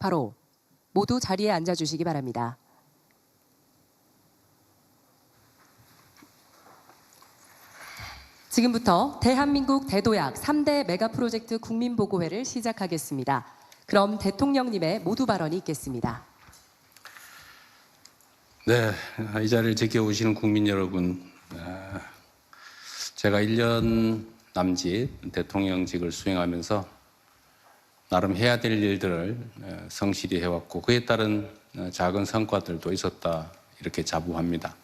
바로 모두 자리에 앉아주시기 바랍니다. 지금부터 대한민국 대도약 3대 메가프로젝트 국민보고회를 시작하겠습니다. 그럼 대통령님의 모두 발언이 있겠습니다. 네, 이 자리를 지켜오시는 국민 여러분, 제가 1년 남짓 대통령직을 수행하면서 나름 해야 될 일들을 성실히 해왔고 그에 따른 작은 성과들도 있었다 이렇게 자부합니다.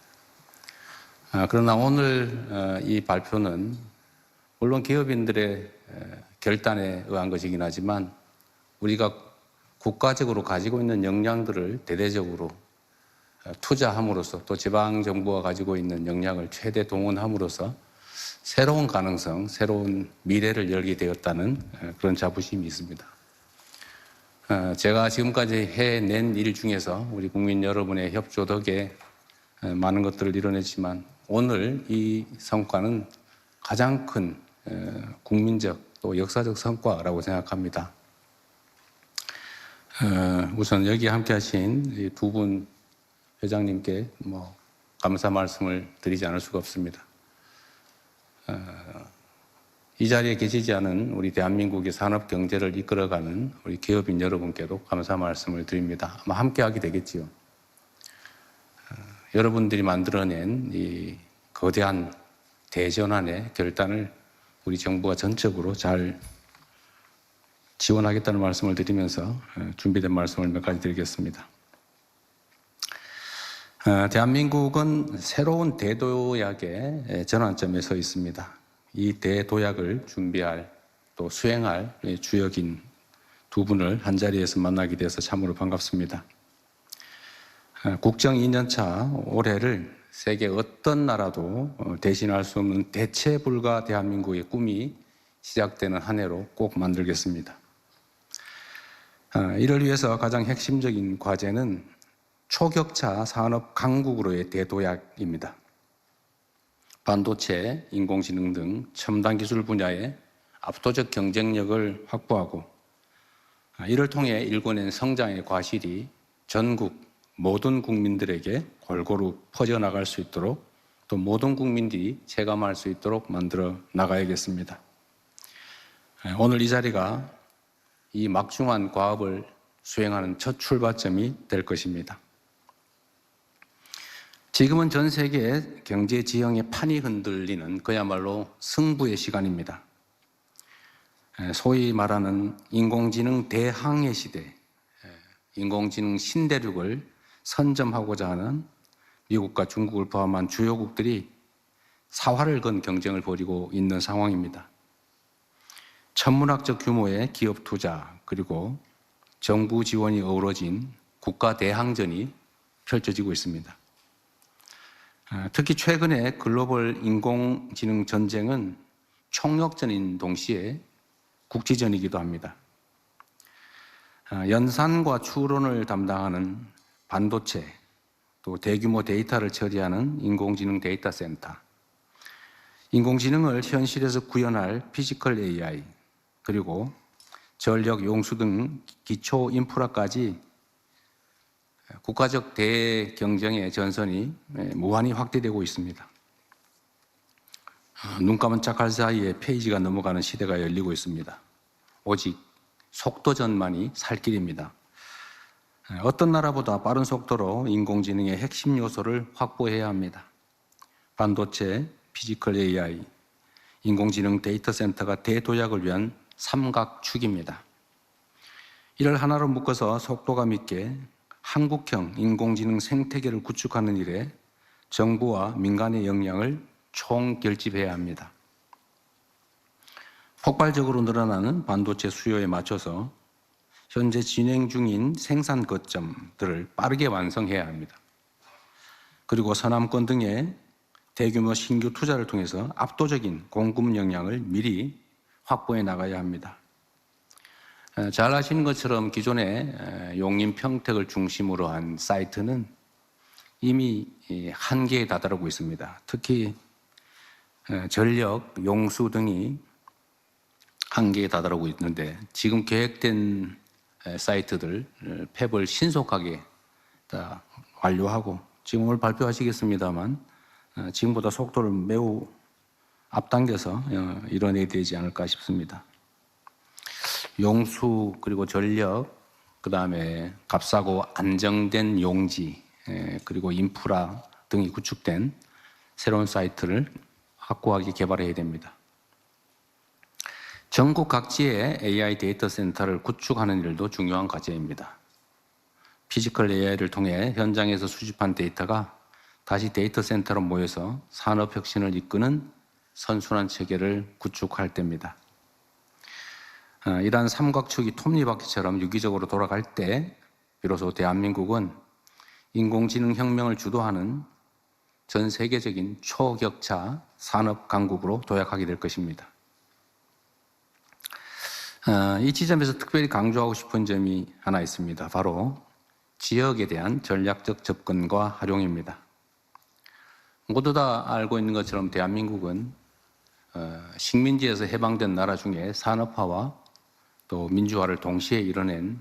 그러나 오늘 이 발표는 물론 기업인들의 결단에 의한 것이긴 하지만 우리가 국가적으로 가지고 있는 역량들을 대대적으로 투자함으로써 또 지방정부가 가지고 있는 역량을 최대 동원함으로써 새로운 가능성, 새로운 미래를 열게 되었다는 그런 자부심이 있습니다. 제가 지금까지 해낸 일 중에서 우리 국민 여러분의 협조 덕에 많은 것들을 이뤄냈지만 오늘 이 성과는 가장 큰 국민적 또 역사적 성과라고 생각합니다. 우선 여기 함께 하신 두 분 회장님께 감사 말씀을 드리지 않을 수가 없습니다. 이 자리에 계시지 않은 우리 대한민국의 산업 경제를 이끌어가는 우리 기업인 여러분께도 감사 말씀을 드립니다. 아마 함께 하게 되겠지요. 여러분들이 만들어낸 이 거대한 대전환의 결단을 우리 정부가 전적으로 잘 지원하겠다는 말씀을 드리면서 준비된 말씀을 몇 가지 드리겠습니다. 대한민국은 새로운 대도약의 전환점에 서 있습니다. 이 대도약을 준비할 또 수행할 주역인 두 분을 한자리에서 만나게 돼서 참으로 반갑습니다. 국정 2년차 올해를 세계 어떤 나라도 대신할 수 없는 대체 불가 대한민국의 꿈이 시작되는 한 해로 꼭 만들겠습니다. 이를 위해서 가장 핵심적인 과제는 초격차 산업 강국으로의 대도약입니다. 반도체, 인공지능 등 첨단 기술 분야의 압도적 경쟁력을 확보하고 이를 통해 일궈낸 성장의 과실이 전국 모든 국민들에게 골고루 퍼져나갈 수 있도록 또 모든 국민들이 체감할 수 있도록 만들어 나가야겠습니다. 오늘 이 자리가 이 막중한 과업을 수행하는 첫 출발점이 될 것입니다. 지금은 전 세계 경제 지형의 판이 흔들리는 그야말로 승부의 시간입니다. 소위 말하는 인공지능 대항해 시대, 인공지능 신대륙을 선점하고자 하는 미국과 중국을 포함한 주요국들이 사활을 건 경쟁을 벌이고 있는 상황입니다. 천문학적 규모의 기업 투자 그리고 정부 지원이 어우러진 국가 대항전이 펼쳐지고 있습니다. 특히 최근에 글로벌 인공지능 전쟁은 총력전인 동시에 국지전이기도 합니다. 연산과 추론을 담당하는 반도체, 또 대규모 데이터를 처리하는 인공지능 데이터 센터, 인공지능을 현실에서 구현할 피지컬 AI, 그리고 전력, 용수 등 기초 인프라까지 국가적 대경쟁의 전선이 무한히 확대되고 있습니다. 눈 깜짝할 사이에 페이지가 넘어가는 시대가 열리고 있습니다. 오직 속도전만이 살 길입니다. 어떤 나라보다 빠른 속도로 인공지능의 핵심 요소를 확보해야 합니다. 반도체, 피지컬 AI, 인공지능 데이터 센터가 대도약을 위한 삼각축입니다. 이를 하나로 묶어서 속도감 있게 한국형 인공지능 생태계를 구축하는 일에 정부와 민간의 역량을 총결집해야 합니다. 폭발적으로 늘어나는 반도체 수요에 맞춰서 현재 진행 중인 생산 거점들을 빠르게 완성해야 합니다. 그리고 서남권 등의 대규모 신규 투자를 통해서 압도적인 공급 역량을 미리 확보해 나가야 합니다. 잘 아시는 것처럼 기존의 용인 평택을 중심으로 한 사이트는 이미 한계에 다다르고 있습니다. 특히 전력, 용수 등이 한계에 다다르고 있는데 지금 계획된 사이트들 폐업을 신속하게 다 완료하고 지금 오늘 발표하시겠습니다만 지금보다 속도를 매우 앞당겨서 이뤄내야 되지 않을까 싶습니다. 용수 그리고 전력 그다음에 값싸고 안정된 용지 그리고 인프라 등이 구축된 새로운 사이트를 확고하게 개발해야 됩니다. 전국 각지에 AI 데이터 센터를 구축하는 일도 중요한 과제입니다. 피지컬 AI를 통해 현장에서 수집한 데이터가 다시 데이터 센터로 모여서 산업 혁신을 이끄는 선순환 체계를 구축할 때입니다. 이러한 삼각축이 톱니바퀴처럼 유기적으로 돌아갈 때 비로소 대한민국은 인공지능 혁명을 주도하는 전 세계적인 초격차 산업 강국으로 도약하게 될 것입니다. 이 지점에서 특별히 강조하고 싶은 점이 하나 있습니다. 바로 지역에 대한 전략적 접근과 활용입니다. 모두 다 알고 있는 것처럼 대한민국은 식민지에서 해방된 나라 중에 산업화와 또 민주화를 동시에 이뤄낸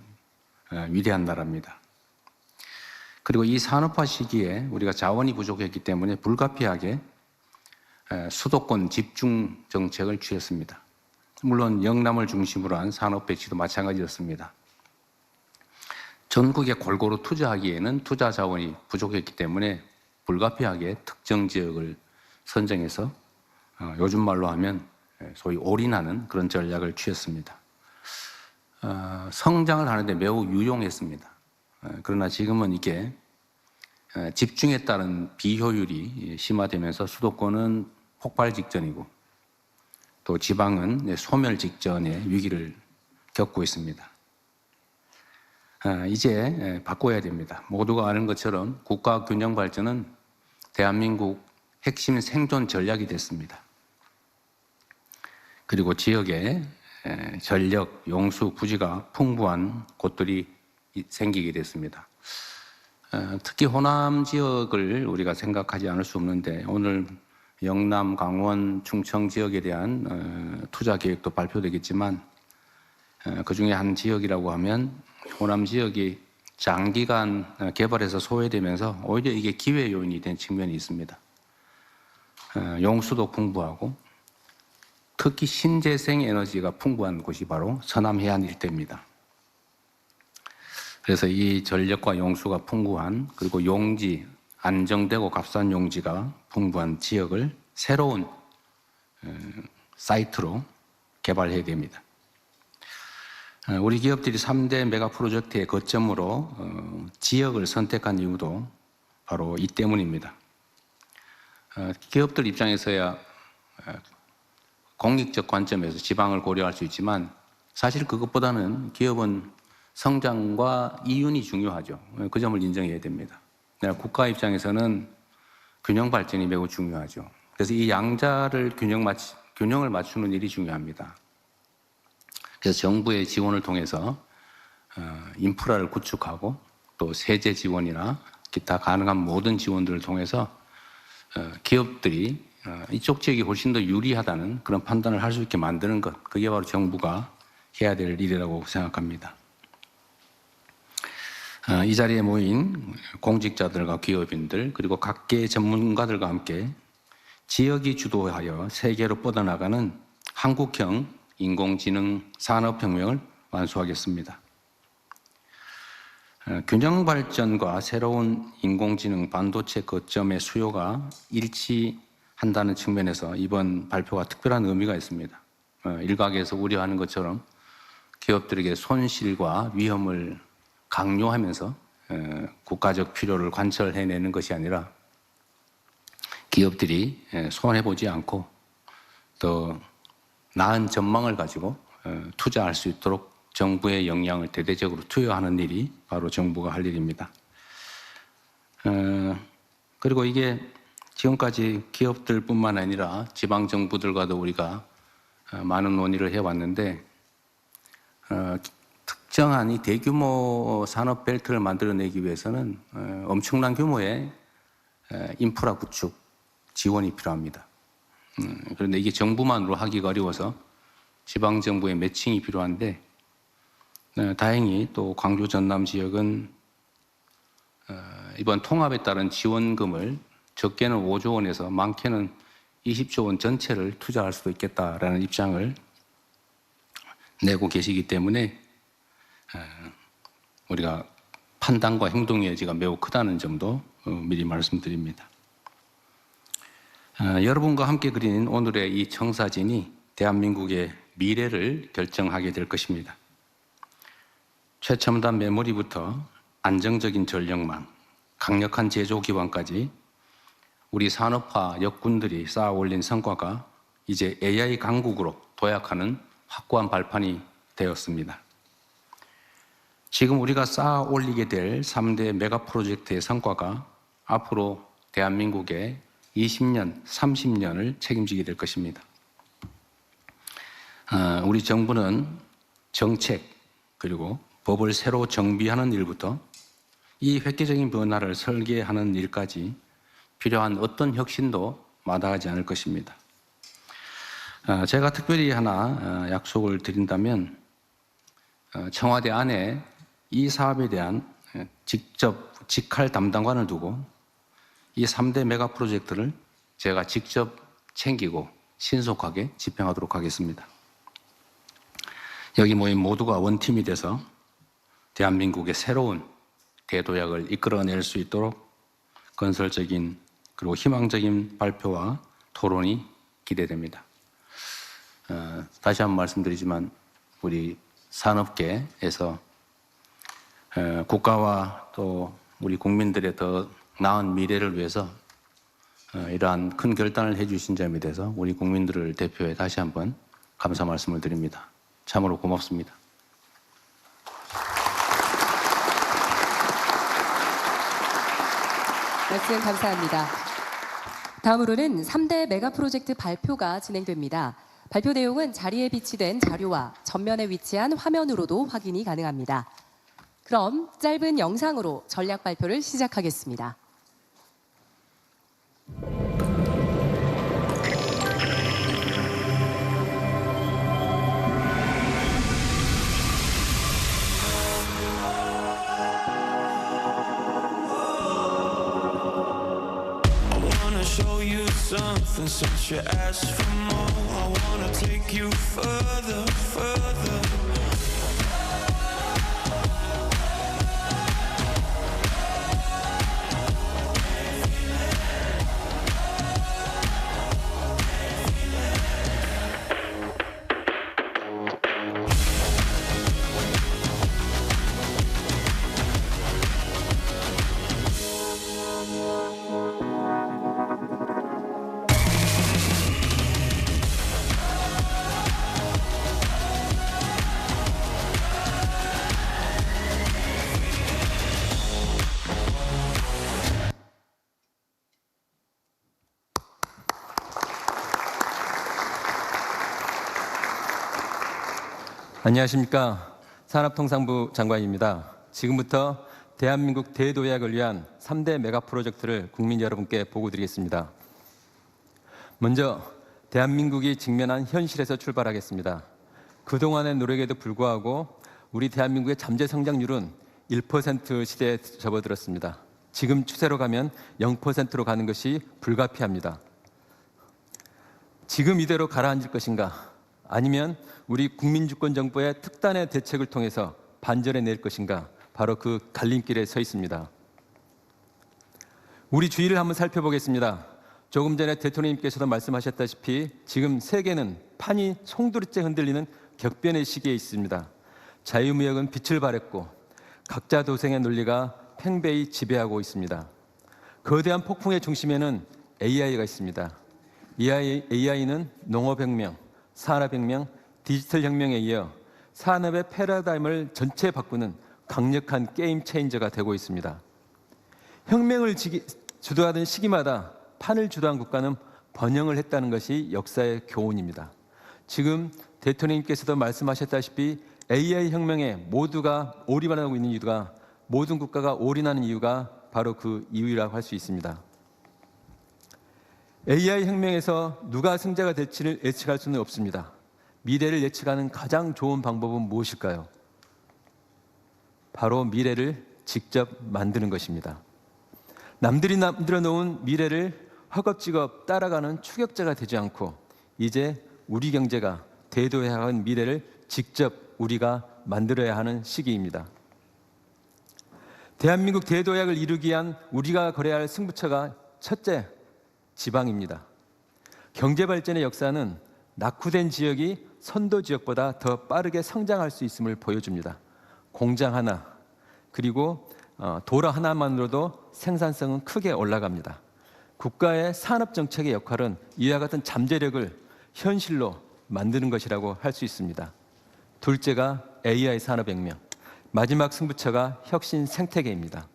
위대한 나라입니다. 그리고 이 산업화 시기에 우리가 자원이 부족했기 때문에 불가피하게 수도권 집중 정책을 취했습니다. 물론 영남을 중심으로 한 산업 배치도 마찬가지였습니다. 전국에 골고루 투자하기에는 투자 자원이 부족했기 때문에 불가피하게 특정 지역을 선정해서 요즘 말로 하면 소위 올인하는 그런 전략을 취했습니다. 성장을 하는데 매우 유용했습니다. 그러나 지금은 이게 집중에 따른 비효율이 심화되면서 수도권은 폭발 직전이고 또 지방은 소멸 직전의 위기를 겪고 있습니다. 이제 바꿔야 됩니다. 모두가 아는 것처럼 국가 균형 발전은 대한민국 핵심 생존 전략이 됐습니다. 그리고 지역에 전력, 용수, 부지가 풍부한 곳들이 생기게 됐습니다. 특히 호남 지역을 우리가 생각하지 않을 수 없는데 오늘 영남, 강원, 충청 지역에 대한 투자 계획도 발표되겠지만 그중에 한 지역이라고 하면 호남 지역이 장기간 개발해서 소외되면서 오히려 이게 기회 요인이 된 측면이 있습니다. 용수도 풍부하고 특히 신재생 에너지가 풍부한 곳이 바로 서남 해안 일대입니다. 그래서 이 전력과 용수가 풍부한 그리고 용지, 안정되고 값싼 용지가 풍부한 지역을 새로운 사이트로 개발해야 됩니다. 우리 기업들이 3대 메가 프로젝트의 거점으로 지역을 선택한 이유도 바로 이 때문입니다. 기업들 입장에서야 공익적 관점에서 지방을 고려할 수 있지만 사실 그것보다는 기업은 성장과 이윤이 중요하죠. 그 점을 인정해야 됩니다. 국가 입장에서는 균형 발전이 매우 중요하죠. 그래서 이 양자를 균형을 맞추는 일이 중요합니다. 그래서 정부의 지원을 통해서 인프라를 구축하고 또 세제 지원이나 기타 가능한 모든 지원들을 통해서 기업들이 이쪽 지역이 훨씬 더 유리하다는 그런 판단을 할 수 있게 만드는 것, 그게 바로 정부가 해야 될 일이라고 생각합니다. 이 자리에 모인 공직자들과 기업인들 그리고 각계의 전문가들과 함께 지역이 주도하여 세계로 뻗어나가는 한국형 인공지능 산업혁명을 완수하겠습니다. 균형 발전과 새로운 인공지능 반도체 거점의 수요가 일치한다는 측면에서 이번 발표가 특별한 의미가 있습니다. 일각에서 우려하는 것처럼 기업들에게 손실과 위험을 강요하면서 국가적 필요를 관철해내는 것이 아니라 기업들이 손해보지 않고 더 나은 전망을 가지고 투자할 수 있도록 정부의 역량을 대대적으로 투여하는 일이 바로 정부가 할 일입니다. 그리고 이게 지금까지 기업들뿐만 아니라 지방정부들과도 우리가 많은 논의를 해왔는데 특정한 이 대규모 산업 벨트를 만들어내기 위해서는 엄청난 규모의 인프라 구축 지원이 필요합니다. 그런데 이게 정부만으로 하기가 어려워서 지방정부의 매칭이 필요한데 다행히 또 광주 전남 지역은 이번 통합에 따른 지원금을 적게는 5조 원에서 많게는 20조 원 전체를 투자할 수도 있겠다라는 입장을 내고 계시기 때문에 우리가 판단과 행동의 여지가 매우 크다는 점도 미리 말씀드립니다. 여러분과 함께 그린 오늘의 이 청사진이 대한민국의 미래를 결정하게 될 것입니다. 최첨단 메모리부터 안정적인 전력망, 강력한 제조 기반까지 우리 산업화 역군들이 쌓아 올린 성과가 이제 AI 강국으로 도약하는 확고한 발판이 되었습니다. 지금 우리가 쌓아 올리게 될 3대 메가 프로젝트의 성과가 앞으로 대한민국의 20년, 30년을 책임지게 될 것입니다. 우리 정부는 정책 그리고 법을 새로 정비하는 일부터 이 획기적인 변화를 설계하는 일까지 필요한 어떤 혁신도 마다하지 않을 것입니다. 제가 특별히 하나 약속을 드린다면 청와대 안에 이 사업에 대한 직접 직할 담당관을 두고 이 3대 메가 프로젝트를 제가 직접 챙기고 신속하게 집행하도록 하겠습니다. 여기 모인 모두가 원팀이 돼서 대한민국의 새로운 대도약을 이끌어낼 수 있도록 건설적인 그리고 희망적인 발표와 토론이 기대됩니다. 다시 한번 말씀드리지만 우리 산업계에서 국가와 또 우리 국민들의 더 나은 미래를 위해서 이러한 큰 결단을 해주신 점에 대해서 우리 국민들을 대표해 다시 한번 감사 말씀을 드립니다. 참으로 고맙습니다. 말씀 감사합니다. 다음으로는 3대 메가 프로젝트 발표가 진행됩니다. 발표 내용은 자리에 비치된 자료와 전면에 위치한 화면으로도 확인이 가능합니다. 그럼 짧은 영상으로 전략 발표를 시작하겠습니다. Show you something since you asked for more. I wanna take you further, further. 안녕하십니까. 산업통상부 장관입니다. 지금부터 대한민국 대도약을 위한 3대 메가 프로젝트를 국민 여러분께 보고드리겠습니다. 먼저 대한민국이 직면한 현실에서 출발하겠습니다. 그동안의 노력에도 불구하고 우리 대한민국의 잠재 성장률은 1% 시대에 접어들었습니다. 지금 추세로 가면 0%로 가는 것이 불가피합니다. 지금 이대로 가라앉을 것인가? 아니면 우리 국민주권정부의 특단의 대책을 통해서 반전해낼 것인가? 바로 그 갈림길에 서 있습니다. 우리 주위를 한번 살펴보겠습니다. 조금 전에 대통령님께서도 말씀하셨다시피 지금 세계는 판이 송두리째 흔들리는 격변의 시기에 있습니다. 자유무역은 빛을 발했고 각자 도생의 논리가 팽배히 지배하고 있습니다. 거대한 폭풍의 중심에는 AI가 있습니다. AI는 농업혁명, 산업혁명, 디지털혁명에 이어 산업의 패러다임을 전체 바꾸는 강력한 게임 체인저가 되고 있습니다. 혁명을 주도하던 시기마다 판을 주도한 국가는 번영을 했다는 것이 역사의 교훈입니다. 지금 대통령님께서도 말씀하셨다시피 AI 혁명에 모두가 올인하고 있는 이유가 모든 국가가 올인하는 이유가 바로 그 이유라고 할 수 있습니다. AI 혁명에서 누가 승자가 될지를 예측할 수는 없습니다. 미래를 예측하는 가장 좋은 방법은 무엇일까요? 바로 미래를 직접 만드는 것입니다. 남들이 만들어 놓은 미래를 허겁지겁 따라가는 추격자가 되지 않고 이제 우리 경제가 대도해야 하는 미래를 직접 우리가 만들어야 하는 시기입니다. 대한민국 대도약을 이루기 위한 우리가 걸어야 할 승부처가 첫째, 지방입니다. 경제 발전의 역사는 낙후된 지역이 선도 지역보다 더 빠르게 성장할 수 있음을 보여줍니다. 공장 하나, 그리고 도로 하나만으로도 생산성은 크게 올라갑니다. 국가의 산업 정책의 역할은 이와 같은 잠재력을 현실로 만드는 것이라고 할 수 있습니다. 둘째가 AI 산업혁명, 마지막 승부처가 혁신 생태계입니다.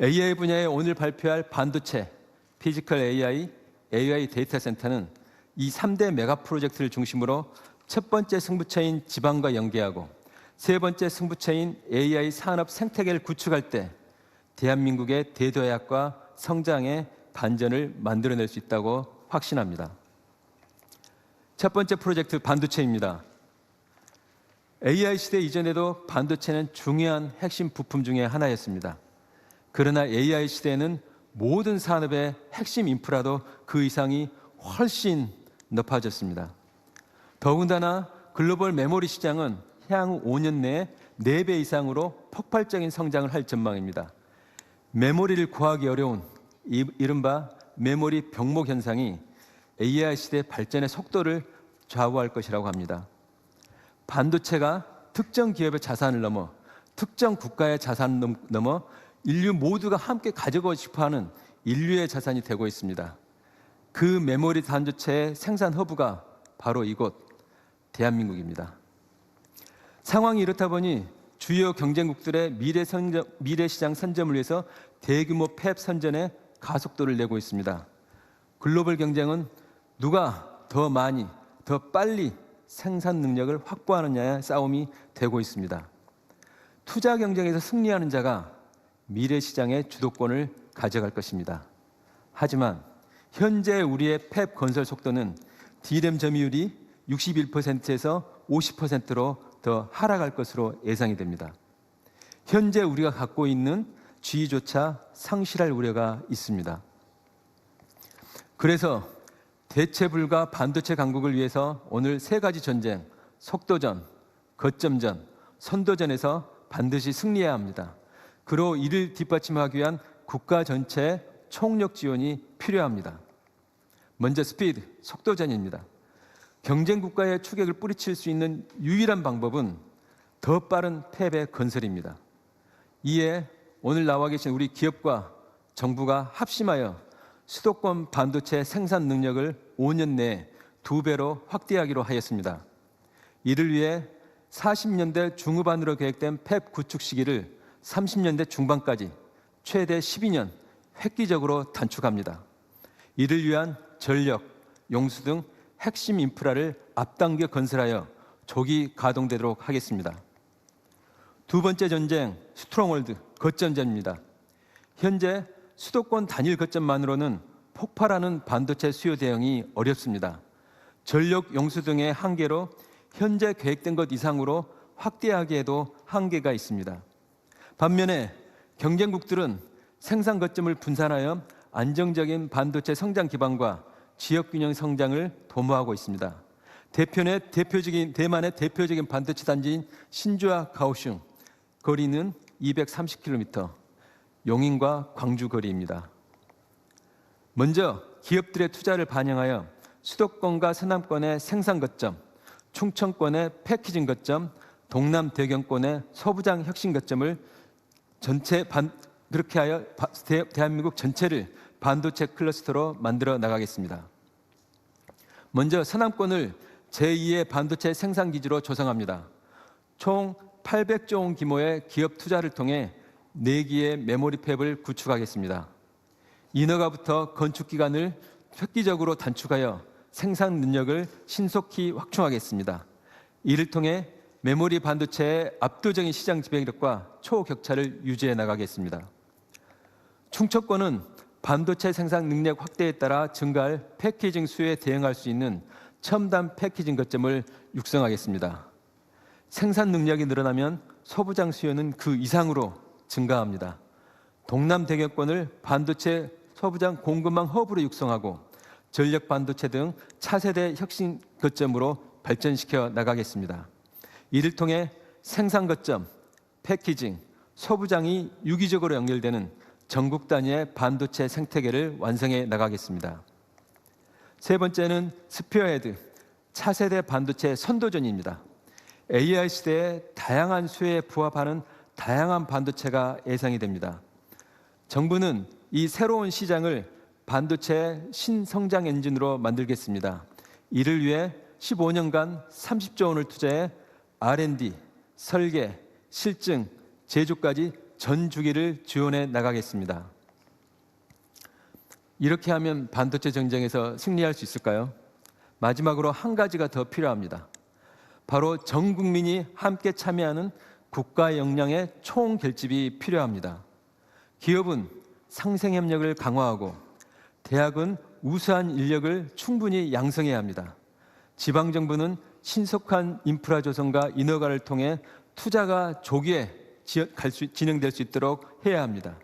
AI 분야에 오늘 발표할 반도체, 피지컬 AI, AI 데이터 센터는 이 3대 메가 프로젝트를 중심으로 첫 번째 승부처인 지방과 연계하고 세 번째 승부처인 AI 산업 생태계를 구축할 때 대한민국의 대도약과 성장의 반전을 만들어낼 수 있다고 확신합니다. 첫 번째 프로젝트 반도체입니다. AI 시대 이전에도 반도체는 중요한 핵심 부품 중에 하나였습니다. 그러나 AI 시대에는 모든 산업의 핵심 인프라도 그 이상이 훨씬 높아졌습니다. 더군다나 글로벌 메모리 시장은 향후 5년 내에 4배 이상으로 폭발적인 성장을 할 전망입니다. 메모리를 구하기 어려운 이른바 메모리 병목 현상이 AI 시대 발전의 속도를 좌우할 것이라고 합니다. 반도체가 특정 기업의 자산을 넘어 특정 국가의 자산을 넘어 인류 모두가 함께 가지고 싶어하는 인류의 자산이 되고 있습니다. 그 메모리 반도체의 생산 허브가 바로 이곳 대한민국입니다. 상황이 이렇다 보니 주요 경쟁국들의 미래 시장 선점을 위해서 대규모 팹 선전에 가속도를 내고 있습니다. 글로벌 경쟁은 누가 더 많이, 더 빨리 생산 능력을 확보하느냐의 싸움이 되고 있습니다. 투자 경쟁에서 승리하는 자가 미래 시장의 주도권을 가져갈 것입니다. 하지만 현재 우리의 팹 건설 속도는 D램 점유율이 61%에서 50%로 더 하락할 것으로 예상이 됩니다. 현재 우리가 갖고 있는 지위조차 상실할 우려가 있습니다. 그래서 대체 불가 반도체 강국을 위해서 오늘 3가지 전쟁, 속도전, 거점전, 선도전에서 반드시 승리해야 합니다. 그로 이를 뒷받침하기 위한 국가 전체의 총력 지원이 필요합니다. 먼저 스피드, 속도전입니다. 경쟁 국가의 추격을 뿌리칠 수 있는 유일한 방법은 더 빠른 팹의 건설입니다. 이에 오늘 나와 계신 우리 기업과 정부가 합심하여 수도권 반도체 생산 능력을 5년 내에 2배로 확대하기로 하였습니다. 이를 위해 40년대 중후반으로 계획된 팹 구축 시기를 30년대 중반까지 최대 12년 획기적으로 단축합니다. 이를 위한 전력, 용수 등 핵심 인프라를 앞당겨 건설하여 조기 가동되도록 하겠습니다. 두 번째 전쟁, 스트롱홀드, 거점전입니다. 현재 수도권 단일 거점만으로는 폭발하는 반도체 수요 대응이 어렵습니다. 전력, 용수 등의 한계로 현재 계획된 것 이상으로 확대하기에도 한계가 있습니다. 반면에 경쟁국들은 생산 거점을 분산하여 안정적인 반도체 성장 기반과 지역 균형 성장을 도모하고 있습니다. 대만의 대표적인 반도체 단지인 신주와 가오슝, 거리는 230km, 용인과 광주 거리입니다. 먼저 기업들의 투자를 반영하여 수도권과 서남권의 생산 거점, 충청권의 패키징 거점, 동남 대경권의 서부장 혁신 거점을 그렇게 하여 대한민국 전체를 반도체 클러스터로 만들어 나가겠습니다. 먼저 서남권을 제2의 반도체 생산 기지로 조성합니다. 총 800조 원 규모의 기업 투자를 통해 4기의 메모리 팹을 구축하겠습니다. 인허가부터 건축 기간을 획기적으로 단축하여 생산 능력을 신속히 확충하겠습니다. 이를 통해 메모리 반도체의 압도적인 시장 지배력과 초격차를 유지해 나가겠습니다. 충청권은 반도체 생산 능력 확대에 따라 증가할 패키징 수요에 대응할 수 있는 첨단 패키징 거점을 육성하겠습니다. 생산 능력이 늘어나면 소부장 수요는 그 이상으로 증가합니다. 동남 대경권을 반도체 소부장 공급망 허브로 육성하고 전력 반도체 등 차세대 혁신 거점으로 발전시켜 나가겠습니다. 이를 통해 생산 거점, 패키징, 소부장이 유기적으로 연결되는 전국 단위의 반도체 생태계를 완성해 나가겠습니다. 세 번째는 스피어헤드, 차세대 반도체 선도전입니다. AI 시대의 다양한 수요에 부합하는 다양한 반도체가 예상이 됩니다. 정부는 이 새로운 시장을 반도체 신성장 엔진으로 만들겠습니다. 이를 위해 15년간 30조 원을 투자해 R&D, 설계, 실증, 제조까지 전 주기를 지원해 나가겠습니다. 이렇게 하면 반도체 전쟁에서 승리할 수 있을까요? 마지막으로 한 가지가 더 필요합니다. 바로 전 국민이 함께 참여하는 국가 역량의 총결집이 필요합니다. 기업은 상생협력을 강화하고 대학은 우수한 인력을 충분히 양성해야 합니다. 지방정부는 신속한 인프라 조성과 인허가를 통해 투자가 조기에 진행될 수 있도록 해야 합니다.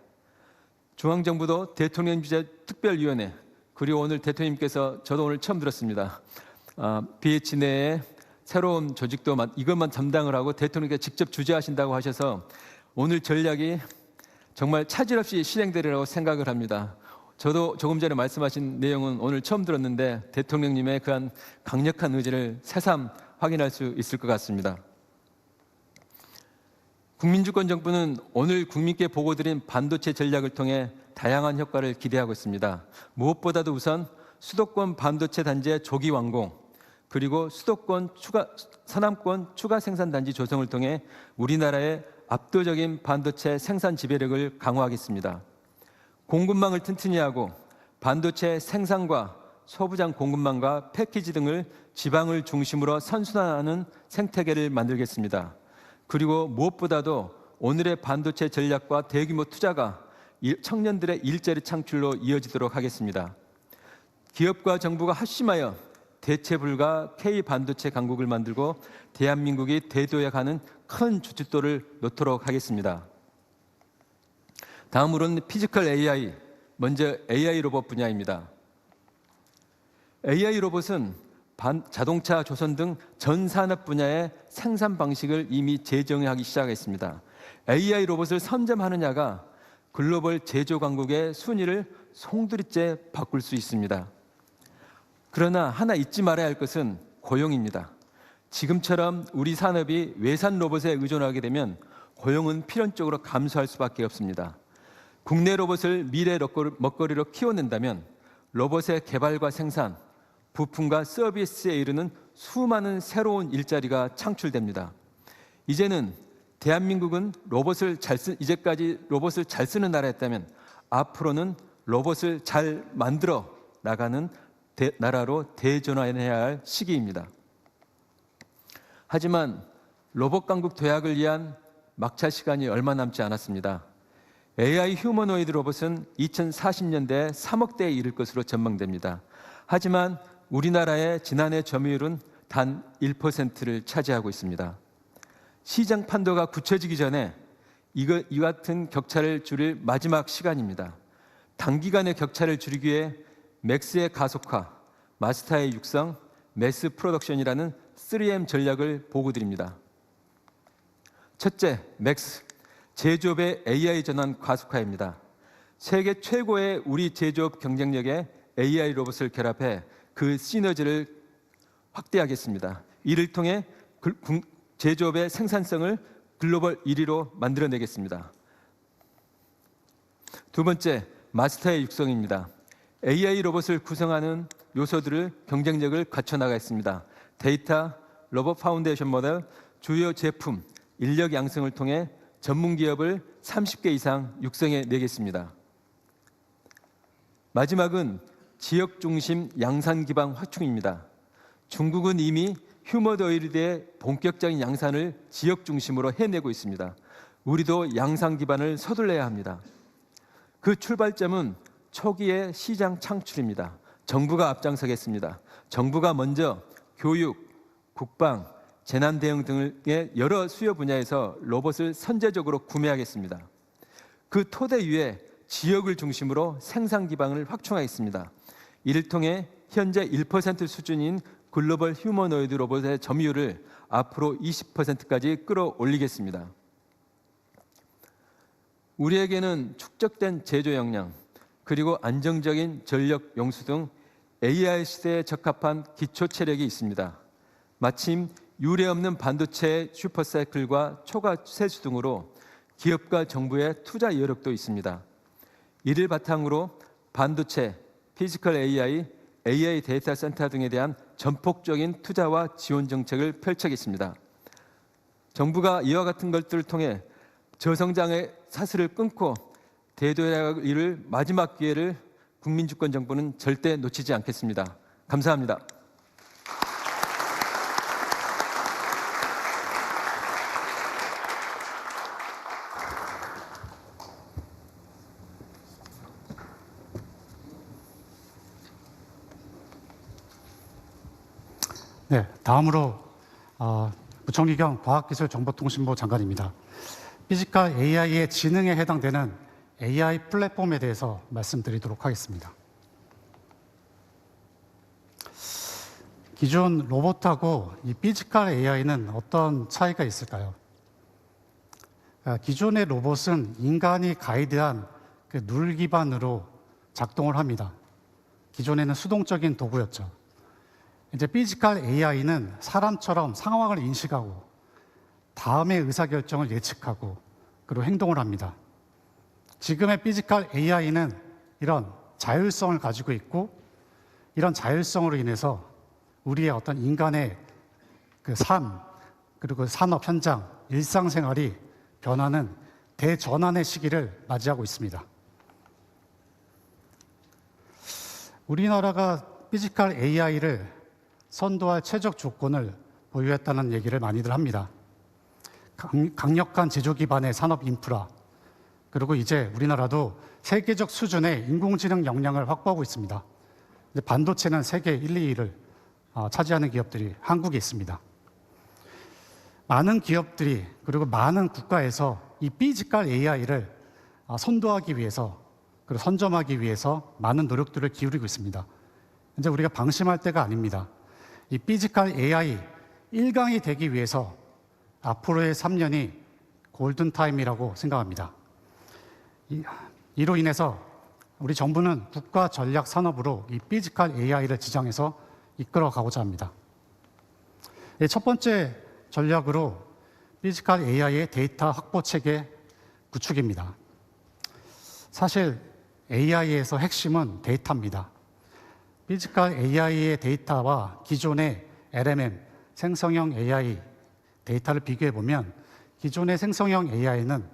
중앙정부도 대통령 주재 특별위원회, 그리고 오늘 대통령님께서 저도 오늘 처음 들었습니다. BH 내에 새로운 조직도 이것만 담당을 하고 대통령께서 직접 주재하신다고 하셔서 오늘 전략이 정말 차질 없이 실행되리라고 생각을 합니다. 저도 조금 전에 말씀하신 내용은 오늘 처음 들었는데 대통령님의 그한 강력한 의지를 새삼 확인할 수 있을 것 같습니다. 국민주권정부는 오늘 국민께 보고드린 반도체 전략을 통해 다양한 효과를 기대하고 있습니다. 무엇보다도 우선 수도권 반도체 단지의 조기 완공, 그리고 서남권 추가 생산 단지 조성을 통해 우리나라의 압도적인 반도체 생산 지배력을 강화하겠습니다. 공급망을 튼튼히 하고 반도체 생산과 소부장 공급망과 패키지 등을 지방을 중심으로 선순환하는 생태계를 만들겠습니다. 그리고 무엇보다도 오늘의 반도체 전략과 대규모 투자가 청년들의 일자리 창출로 이어지도록 하겠습니다. 기업과 정부가 합심하여 대체 불가 K 반도체 강국을 만들고 대한민국이 대도약하는 큰 주춧돌을 놓도록 하겠습니다. 다음으로는 피지컬 AI, 먼저 AI 로봇 분야입니다. AI 로봇은 자동차, 조선 등 전 산업 분야의 생산 방식을 이미 재정하기 시작했습니다. AI 로봇을 선점하느냐가 글로벌 제조 강국의 순위를 송두리째 바꿀 수 있습니다. 그러나 하나 잊지 말아야 할 것은 고용입니다. 지금처럼 우리 산업이 외산 로봇에 의존하게 되면 고용은 필연적으로 감소할 수밖에 없습니다. 국내 로봇을 미래 먹거리로 키워낸다면 로봇의 개발과 생산, 부품과 서비스에 이르는 수많은 새로운 일자리가 창출됩니다. 이제는 대한민국은 이제까지 로봇을 잘 쓰는 나라였다면 앞으로는 로봇을 잘 만들어 나가는 나라로 대전환해야 할 시기입니다. 하지만 로봇 강국 도약을 위한 막차 시간이 얼마 남지 않았습니다. AI 휴머노이드 로봇은 2040년대에 3억 대에 이를 것으로 전망됩니다. 하지만 우리나라의 지난해 점유율은 단 1%를 차지하고 있습니다. 시장 판도가 굳혀지기 전에 이 같은 격차를 줄일 마지막 시간입니다. 단기간의 격차를 줄이기 위해 맥스의 가속화, 마스터의 육성, 매스 프로덕션이라는 3M 전략을 보고드립니다. 첫째, 맥스, 제조업의 AI 전환 가속화입니다. 세계 최고의 우리 제조업 경쟁력에 AI 로봇을 결합해 그 시너지를 확대하겠습니다. 이를 통해 제조업의 생산성을 글로벌 1위로 만들어내겠습니다. 두 번째, 마스터의 육성입니다. AI 로봇을 구성하는 요소들을 경쟁력을 갖춰나가겠습니다. 데이터, 로봇 파운데이션 모델, 주요 제품, 인력 양성을 통해 전문 기업을 30개 이상 육성해 내겠습니다. 마지막은 지역 중심 양산 기반 확충입니다. 중국은 이미 휴머노이드의 본격적인 양산을 지역 중심으로 해내고 있습니다. 우리도 양산 기반을 서둘러야 합니다. 그 출발점은 초기의 시장 창출입니다. 정부가 앞장서겠습니다. 정부가 먼저 교육, 국방, 재난 대응 등의 여러 수요 분야에서 로봇을 선제적으로 구매하겠습니다. 그 토대 위에 지역을 중심으로 생산 기반을 확충하겠습니다. 이를 통해 현재 1% 수준인 글로벌 휴머노이드 로봇의 점유율을 앞으로 20%까지 끌어올리겠습니다. 우리에게는 축적된 제조 역량, 그리고 안정적인 전력 용수 등 AI 시대에 적합한 기초 체력이 있습니다. 마침 유례없는 반도체 슈퍼사이클과 초과 세수 등으로 기업과 정부의 투자 여력도 있습니다. 이를 바탕으로 반도체, 피지컬 AI, AI 데이터 센터 등에 대한 전폭적인 투자와 지원 정책을 펼쳐겠습니다. 정부가 이와 같은 것들을 통해 저성장의 사슬을 끊고 대도약을 이룰 마지막 기회를 국민주권 정부는 절대 놓치지 않겠습니다. 감사합니다. 네, 다음으로 부총리 겸 과학기술정보통신부 장관입니다. 피지컬 AI의 지능에 해당되는 AI 플랫폼에 대해서 말씀드리도록 하겠습니다. 기존 로봇하고 이 피지컬 AI는 어떤 차이가 있을까요? 기존의 로봇은 인간이 가이드한 그 룰 기반으로 작동을 합니다. 기존에는 수동적인 도구였죠. 이제 피지컬 AI는 사람처럼 상황을 인식하고 다음의 의사결정을 예측하고 그리고 행동을 합니다. 지금의 피지컬 AI는 이런 자율성을 가지고 있고 이런 자율성으로 인해서 우리의 어떤 인간의 그 삶 그리고 산업 현장, 일상생활이 변하는 대전환의 시기를 맞이하고 있습니다. 우리나라가 피지컬 AI를 선도할 최적 조건을 보유했다는 얘기를 많이들 합니다. 강력한 제조 기반의 산업 인프라, 그리고 이제 우리나라도 세계적 수준의 인공지능 역량을 확보하고 있습니다. 반도체는 세계 1, 2위를 차지하는 기업들이 한국에 있습니다. 많은 기업들이 그리고 많은 국가에서 이 피지컬 AI를 선도하기 위해서 그리고 선점하기 위해서 많은 노력들을 기울이고 있습니다. 이제 우리가 방심할 때가 아닙니다. 이 피지컬 AI 1강이 되기 위해서 앞으로의 3년이 골든타임이라고 생각합니다. 이로 인해서 우리 정부는 국가 전략 산업으로 이 피지컬 AI를 지정해서 이끌어가고자 합니다. 첫 번째 전략으로 피지컬 AI의 데이터 확보 체계 구축입니다. 사실 AI에서 핵심은 데이터입니다. 피지컬 AI의 데이터와 기존의 LMM, 생성형 AI 데이터를 비교해 보면 기존의 생성형 AI는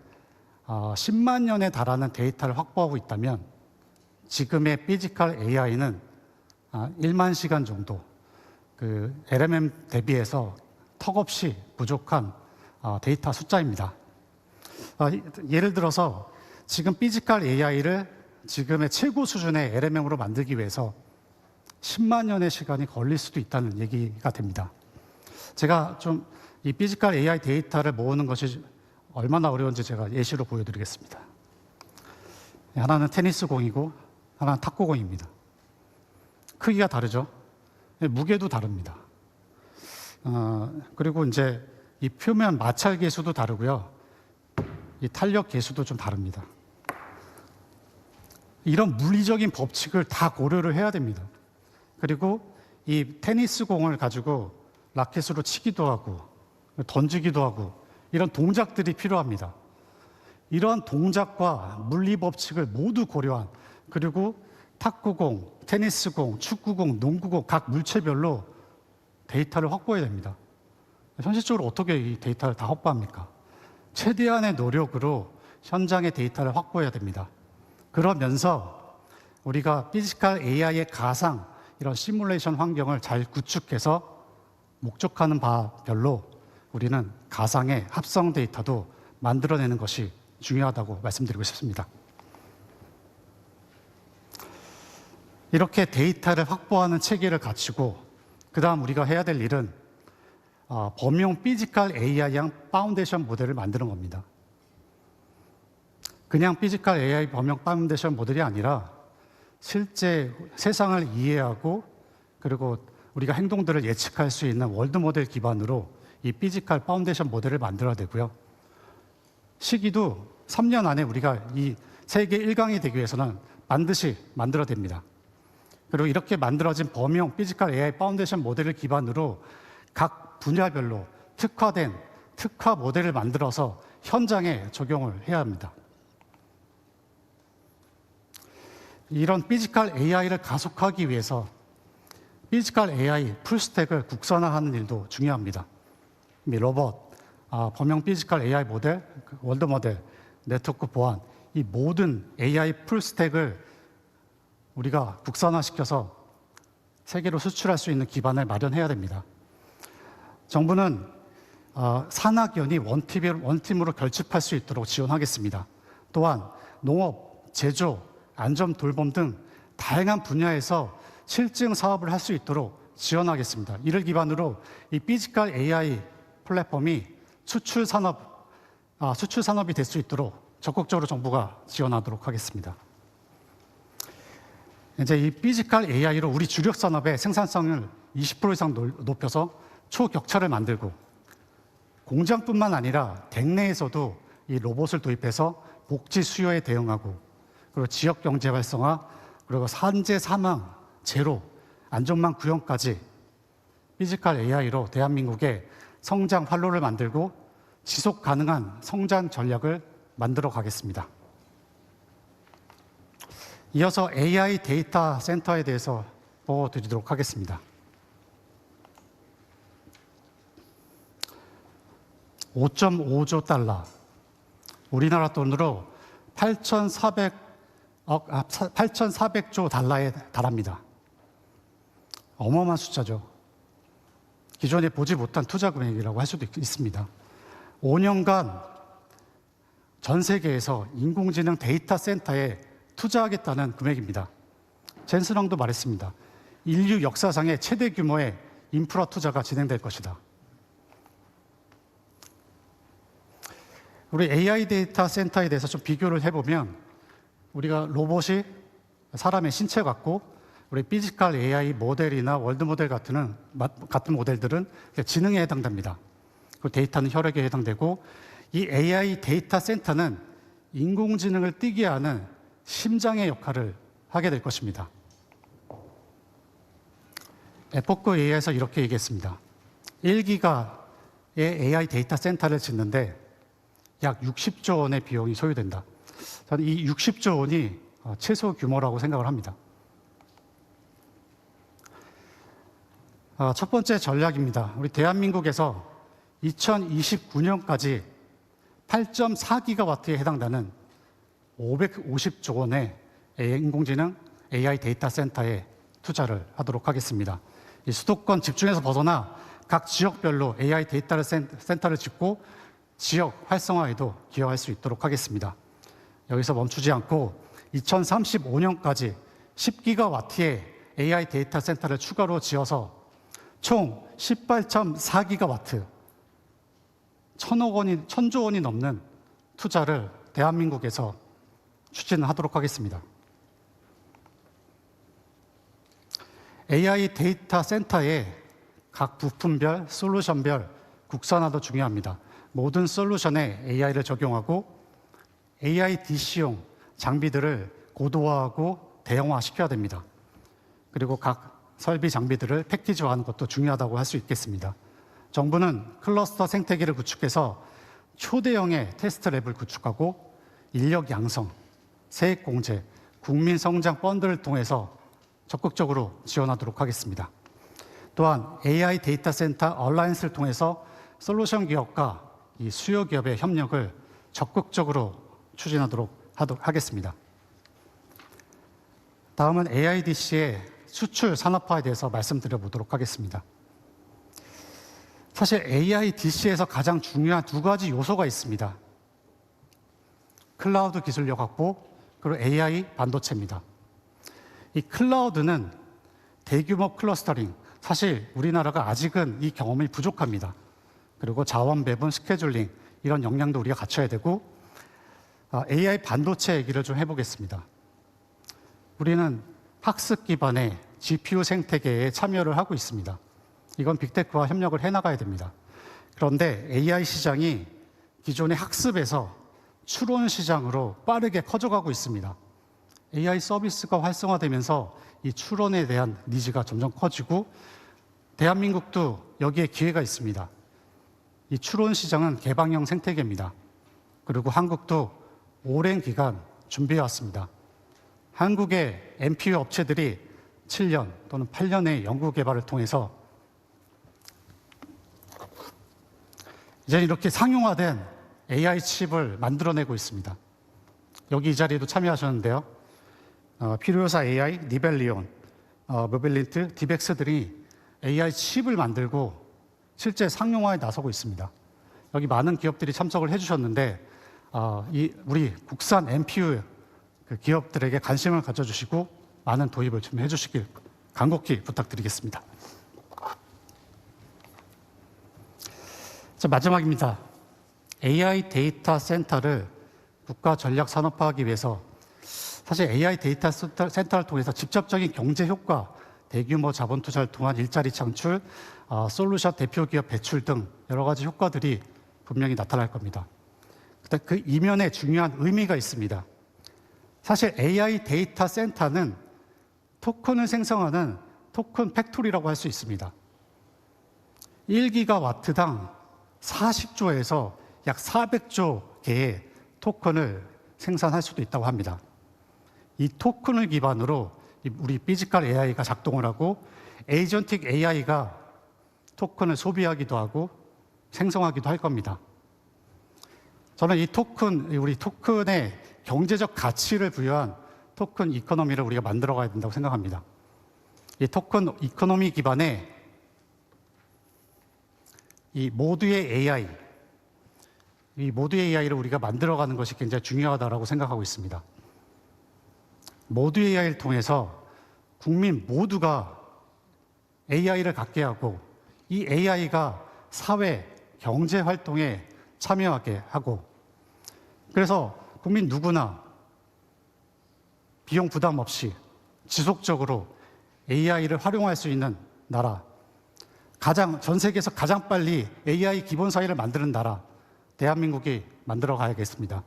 10만 년에 달하는 데이터를 확보하고 있다면 지금의 피지컬 AI는 1만 시간 정도 그 LMM 대비해서 턱없이 부족한 데이터 숫자입니다. 예를 들어서 지금 피지컬 AI를 지금의 최고 수준의 LMM으로 만들기 위해서 10만 년의 시간이 걸릴 수도 있다는 얘기가 됩니다. 제가 좀 이 피지컬 AI 데이터를 모으는 것이 얼마나 어려운지 제가 예시로 보여드리겠습니다. 하나는 테니스 공이고 하나는 탁구공입니다. 크기가 다르죠. 무게도 다릅니다. 그리고 이제 이 표면 마찰 계수도 다르고요. 이 탄력 계수도 좀 다릅니다. 이런 물리적인 법칙을 다 고려를 해야 됩니다. 그리고 이 테니스 공을 가지고 라켓으로 치기도 하고 던지기도 하고 이런 동작들이 필요합니다. 이러한 동작과 물리 법칙을 모두 고려한, 그리고 탁구공, 테니스공, 축구공, 농구공 각 물체별로 데이터를 확보해야 됩니다. 현실적으로 어떻게 이 데이터를 다 확보합니까? 최대한의 노력으로 현장의 데이터를 확보해야 됩니다. 그러면서 우리가 피지컬 AI의 가상 이런 시뮬레이션 환경을 잘 구축해서 목적하는 바별로 우리는 가상의 합성 데이터도 만들어내는 것이 중요하다고 말씀드리고 싶습니다. 이렇게 데이터를 확보하는 체계를 갖추고 그 다음 우리가 해야 될 일은 범용 피지컬 AI형 파운데이션 모델을 만드는 겁니다. 그냥 피지컬 AI 범용 파운데이션 모델이 아니라 실제 세상을 이해하고 그리고 우리가 행동들을 예측할 수 있는 월드 모델 기반으로 이 피지컬 파운데이션 모델을 만들어야 되고요. 시기도 3년 안에 우리가 이 세계 1강이 되기 위해서는 반드시 만들어야 됩니다. 그리고 이렇게 만들어진 범용 피지컬 AI 파운데이션 모델을 기반으로 각 분야별로 특화된 특화 모델을 만들어서 현장에 적용을 해야 합니다. 이런 피지컬 AI를 가속하기 위해서 피지컬 AI 풀스택을 국산화하는 일도 중요합니다. 로봇, 범용 피지컬 AI 모델, 월드 모델, 네트워크 보안, 이 모든 AI 풀스택을 우리가 국산화시켜서 세계로 수출할 수 있는 기반을 마련해야 됩니다. 정부는 산학연이 원팀으로 결집할 수 있도록 지원하겠습니다. 또한 농업, 제조, 안전 돌봄 등 다양한 분야에서 실증 사업을 할 수 있도록 지원하겠습니다. 이를 기반으로 이 피지컬 AI 플랫폼이 수출 산업이 될 수 있도록 적극적으로 정부가 지원하도록 하겠습니다. 이제 이 피지컬 AI로 우리 주력 산업의 생산성을 20% 이상 높여서 초격차를 만들고 공장뿐만 아니라 댁내에서도 이 로봇을 도입해서 복지 수요에 대응하고 그리고 지역 경제 활성화 그리고 산재 사망 제로 안전망 구현까지 피지컬 AI로 대한민국의 성장 활로를 만들고 지속 가능한 성장 전략을 만들어 가겠습니다. 이어서 AI 데이터 센터에 대해서 보여드리도록 하겠습니다. 5.5조 달러, 우리나라 돈으로 8,400조 달러에 달합니다. 어마어마한 숫자죠. 기존에 보지 못한 투자 금액이라고 할 수도 있습니다. 5년간 전 세계에서 인공지능 데이터 센터에 투자하겠다는 금액입니다. 젠슨왕도 말했습니다. 인류 역사상의 최대 규모의 인프라 투자가 진행될 것이다. 우리 AI 데이터 센터에 대해서 좀 비교를 해보면 우리가 로봇이 사람의 신체 같고 우리 피지컬 AI 모델이나 월드 모델 같은 모델들은 지능에 해당됩니다. 그 데이터는 혈액에 해당되고 이 AI 데이터 센터는 인공지능을 뛰게 하는 심장의 역할을 하게 될 것입니다. 에포크 AI에서 이렇게 얘기했습니다. 1기가의 AI 데이터 센터를 짓는데 약 60조 원의 비용이 소요된다. 저는 이 60조 원이 최소 규모라고 생각을 합니다. 첫 번째 전략입니다. 우리 대한민국에서 2029년까지 8.4기가와트에 해당되는 550조 원의 인공지능 AI 데이터 센터에 투자를 하도록 하겠습니다. 이 수도권 집중에서 벗어나 각 지역별로 AI 데이터 센터를 짓고 지역 활성화에도 기여할 수 있도록 하겠습니다. 여기서 멈추지 않고 2035년까지 10기가와트의 AI 데이터 센터를 추가로 지어서 총 18.4기가와트, 1,000조 원이 넘는 투자를 대한민국에서 추진하도록 하겠습니다. AI 데이터 센터의 각 부품별, 솔루션별 국산화도 중요합니다. 모든 솔루션에 AI를 적용하고 AI DC용 장비들을 고도화하고 대형화시켜야 됩니다. 그리고 각 설비 장비들을 패키지화하는 것도 중요하다고 할 수 있겠습니다. 정부는 클러스터 생태계를 구축해서 초대형의 테스트 랩을 구축하고 인력 양성, 세액 공제, 국민 성장 펀드를 통해서 적극적으로 지원하도록 하겠습니다. 또한 AI 데이터 센터 얼라이언스를 통해서 솔루션 기업과 이 수요 기업의 협력을 적극적으로 추진하도록 하겠습니다. 다음은 AIDC의 수출 산업화에 대해서 말씀드려 보도록 하겠습니다. 사실 AIDC에서 가장 중요한 두 가지 요소가 있습니다. 클라우드 기술력 확보, 그리고 AI 반도체입니다. 이 클라우드는 대규모 클러스터링, 사실 우리나라가 아직은 이 경험이 부족합니다. 그리고 자원 배분, 스케줄링 이런 역량도 우리가 갖춰야 되고 AI 반도체 얘기를 좀 해보겠습니다. 우리는 학습 기반의 GPU 생태계에 참여를 하고 있습니다. 이건 빅테크와 협력을 해나가야 됩니다. 그런데 AI 시장이 기존의 학습에서 추론 시장으로 빠르게 커져가고 있습니다. AI 서비스가 활성화되면서 이 추론에 대한 니즈가 점점 커지고 대한민국도 여기에 기회가 있습니다. 이 추론 시장은 개방형 생태계입니다. 그리고 한국도 오랜 기간 준비해 왔습니다. 한국의 NPU 업체들이 7년 또는 8년의 연구 개발을 통해서 이제 이렇게 상용화된 AI 칩을 만들어내고 있습니다. 여기 이 자리에도 참여하셨는데요. 필요사 AI, 니벨리온, 모빌린트, 디벡스들이 AI 칩을 만들고 실제 상용화에 나서고 있습니다. 여기 많은 기업들이 참석을 해주셨는데 우리 국산 NPU 기업들에게 관심을 가져주시고 많은 도입을 좀 해주시길 간곡히 부탁드리겠습니다. 자, 마지막입니다. AI 데이터 센터를 국가 전략 산업화하기 위해서 사실 AI 데이터 센터를 통해서 직접적인 경제 효과, 대규모 자본 투자를 통한 일자리 창출, 솔루션 대표 기업 배출 등 여러 가지 효과들이 분명히 나타날 겁니다. 그 이면에 중요한 의미가 있습니다. 사실 AI 데이터 센터는 토큰을 생성하는 토큰 팩토리라고 할 수 있습니다. 1기가와트당 40조에서 약 400조 개의 토큰을 생산할 수도 있다고 합니다. 이 토큰을 기반으로 우리 피지컬 AI가 작동을 하고 에이전틱 AI가 토큰을 소비하기도 하고 생성하기도 할 겁니다. 저는 이 우리 토큰의 경제적 가치를 부여한 토큰 이코노미를 우리가 만들어 가야 된다고 생각합니다. 이 토큰 이코노미 기반의 이 모두의 AI를 우리가 만들어가는 것이 굉장히 중요하다고 생각하고 있습니다. 모두의 AI를 통해서 국민 모두가 AI를 갖게 하고 이 AI가 사회, 경제 활동에 참여하게 하고 그래서 국민 누구나 비용 부담 없이 지속적으로 AI를 활용할 수 있는 나라, 전 세계에서 가장 빨리 AI 기본 사회를 만드는 나라, 대한민국이 만들어 가야겠습니다.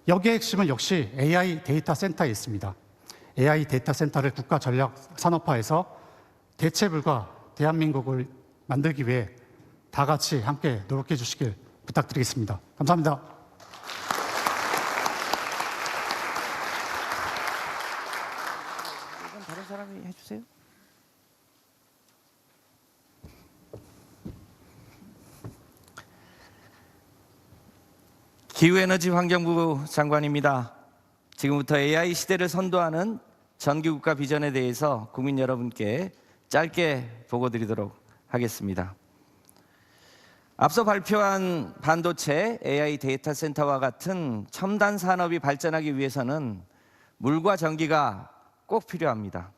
여기의 핵심은 역시 AI 데이터 센터에 있습니다. AI 데이터 센터를 국가 전략 산업화해서 대체불가 대한민국을 만들기 위해 다 같이 함께 노력해 주시길 부탁드리겠습니다. 감사합니다. 이건 다른 사람이 해주세요. 기후에너지환경부 장관입니다. 지금부터 AI 시대를 선도하는 전기국가 비전에 대해서 국민 여러분께 짧게 보고드리도록 하겠습니다. 앞서 발표한 반도체, AI 데이터 센터와 같은 첨단 산업이 발전하기 위해서는 물과 전기가 꼭 필요합니다.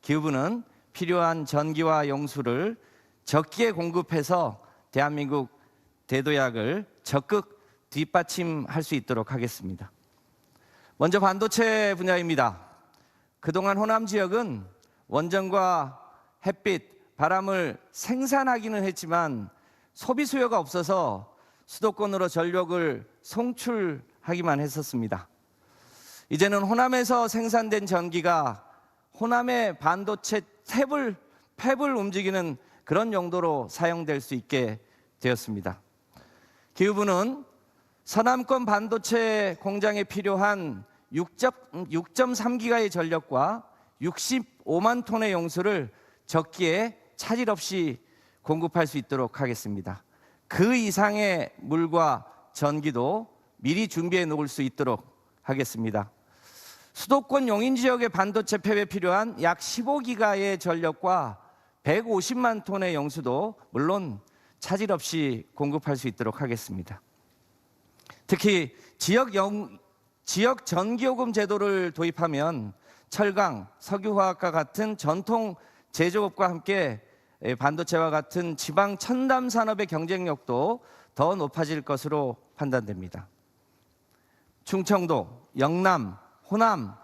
기후부는 필요한 전기와 용수를 적기에 공급해서 대한민국 대도약을 적극 뒷받침할 수 있도록 하겠습니다. 먼저 반도체 분야입니다. 그동안 호남 지역은 원전과 햇빛, 바람을 생산하기는 했지만 소비 수요가 없어서 수도권으로 전력을 송출하기만 했었습니다. 이제는 호남에서 생산된 전기가 호남의 반도체 팹을 움직이는 그런 용도로 사용될 수 있게 되었습니다. 기후부는 서남권 반도체 공장에 필요한 6.3기가의 전력과 65만 톤의 용수를 적기에 차질 없이 공급할 수 있도록 하겠습니다. 그 이상의 물과 전기도 미리 준비해 놓을 수 있도록 하겠습니다. 수도권 용인 지역의 반도체 팹에 필요한 약 15기가의 전력과 150만 톤의 용수도 물론 차질 없이 공급할 수 있도록 하겠습니다. 특히 지역 전기요금 제도를 도입하면 철강, 석유화학과 같은 전통 제조업과 함께 반도체와 같은 지방 첨단 산업의 경쟁력도 더 높아질 것으로 판단됩니다. 충청도, 영남, 호남,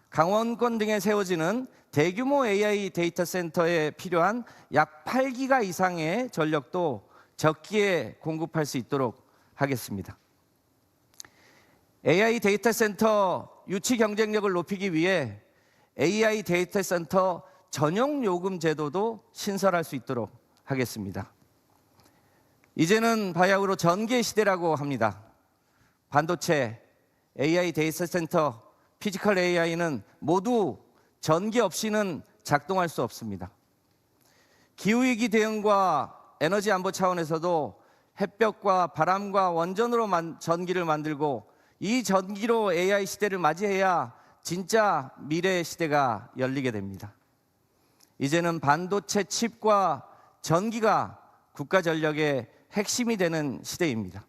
강원권 등에 세워지는 대규모 AI 데이터 센터에 필요한 약 8기가 이상의 전력도 적기에 공급할 수 있도록 하겠습니다. AI 데이터 센터 유치 경쟁력을 높이기 위해 AI 데이터 센터 전용 요금 제도도 신설할 수 있도록 하겠습니다. 이제는 바야흐로 전기의 시대라고 합니다. 반도체, AI 데이터 센터, 피지컬 AI는 모두 전기 없이는 작동할 수 없습니다. 기후위기 대응과 에너지 안보 차원에서도 햇볕과 바람과 원전으로 전기를 만들고 이 전기로 AI 시대를 맞이해야 진짜 미래의 시대가 열리게 됩니다. 이제는 반도체 칩과 전기가 국가 전력의 핵심이 되는 시대입니다.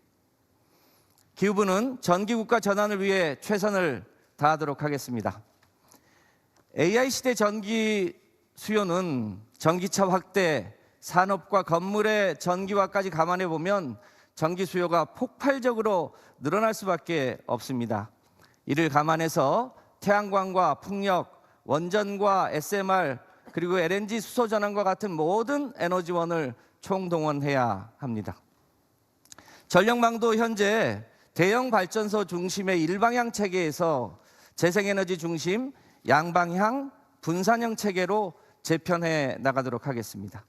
기후부는 전기국가 전환을 위해 최선을 다하도록 하겠습니다. AI 시대 전기 수요는 전기차 확대, 산업과 건물의 전기화까지 감안해 보면 전기 수요가 폭발적으로 늘어날 수밖에 없습니다. 이를 감안해서 태양광과 풍력, 원전과 SMR, 그리고 LNG 수소 전환과 같은 모든 에너지원을 총동원해야 합니다. 전력망도 현재 대형 발전소 중심의 일방향 체계에서 재생에너지 중심 양방향 분산형 체계로 재편해 나가도록 하겠습니다.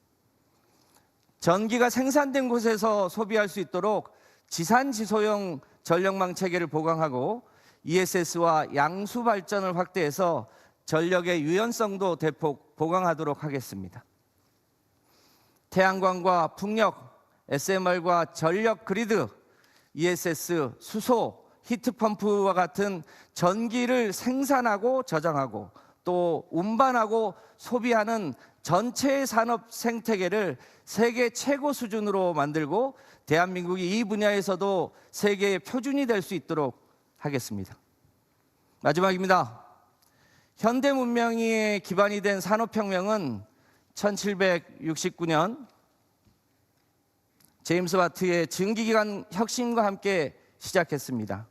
전기가 생산된 곳에서 소비할 수 있도록 지산지소형 전력망 체계를 보강하고 ESS와 양수 발전을 확대해서 전력의 유연성도 대폭 보강하도록 하겠습니다. 태양광과 풍력, SMR과 전력 그리드, ESS, 수소, 히트펌프와 같은 전기를 생산하고 저장하고 또 운반하고 소비하는 전체 산업 생태계를 세계 최고 수준으로 만들고 대한민국이 이 분야에서도 세계의 표준이 될 수 있도록 하겠습니다. 마지막입니다. 현대 문명이 기반이 된 산업혁명은 1769년 제임스 와트의 증기기관 혁신과 함께 시작했습니다.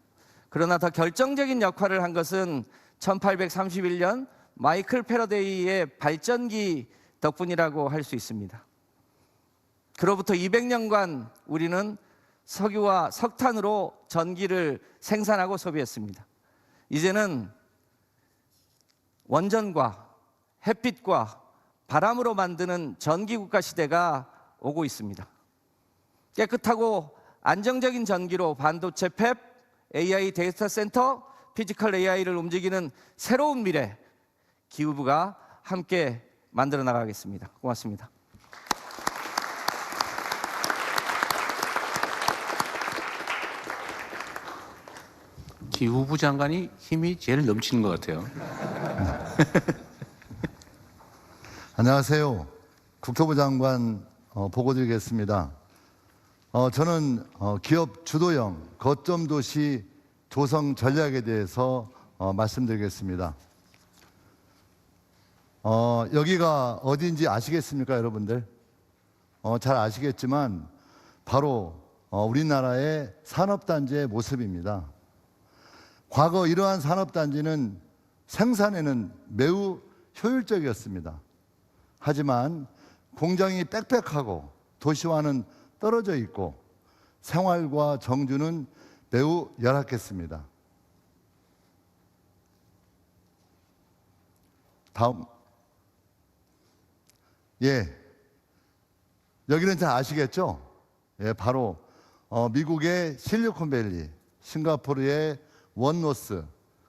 그러나 더 결정적인 역할을 한 것은 1831년 마이클 패러데이의 발전기 덕분이라고 할 수 있습니다. 그로부터 200년간 우리는 석유와 석탄으로 전기를 생산하고 소비했습니다. 이제는 원전과 햇빛과 바람으로 만드는 전기국가 시대가 오고 있습니다. 깨끗하고 안정적인 전기로 반도체 팹, AI 데이터 센터, 피지컬 AI를 움직이는 새로운 미래, 기후부가 함께 만들어 나가겠습니다. 고맙습니다. 기후부 장관이 힘이 제일 넘치는 것 같아요. 안녕하세요. 국토부 장관 보고드리겠습니다. 저는 기업 주도형 거점 도시 조성 전략에 대해서 말씀드리겠습니다. 여기가 어디인지 아시겠습니까, 여러분들? 잘 아시겠지만 바로 우리나라의 산업단지의 모습입니다. 과거 이러한 산업단지는 생산에는 매우 효율적이었습니다. 하지만 공장이 빽빽하고 도시와는 떨어져 있고 생활과 정주는 매우 열악했습니다. 다음. 여기는 잘 아시겠죠? 바로 미국의 실리콘밸리, 싱가포르의 원노스,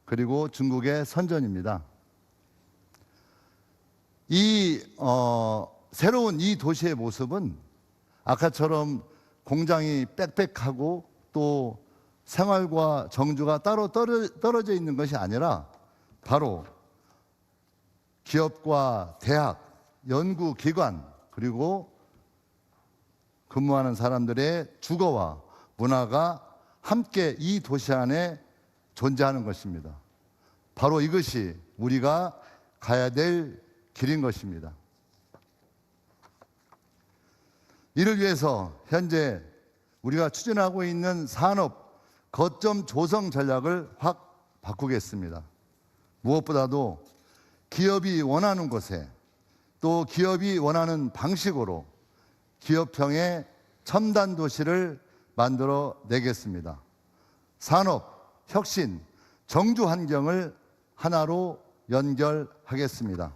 그리고 중국의 선전입니다. 새로운 이 도시의 모습은 아까처럼 공장이 빽빽하고 또 생활과 정주가 따로 떨어져 있는 것이 아니라 바로 기업과 대학, 연구기관, 그리고 근무하는 사람들의 주거와 문화가 함께 이 도시 안에 존재하는 것입니다. 바로 이것이 우리가 가야 될 길인 것입니다. 이를 위해서 현재 우리가 추진하고 있는 산업 거점 조성 전략을 확 바꾸겠습니다. 무엇보다도 기업이 원하는 곳에 또 기업이 원하는 방식으로 기업형의 첨단 도시를 만들어 내겠습니다. 산업, 혁신, 정주 환경을 하나로 연결하겠습니다.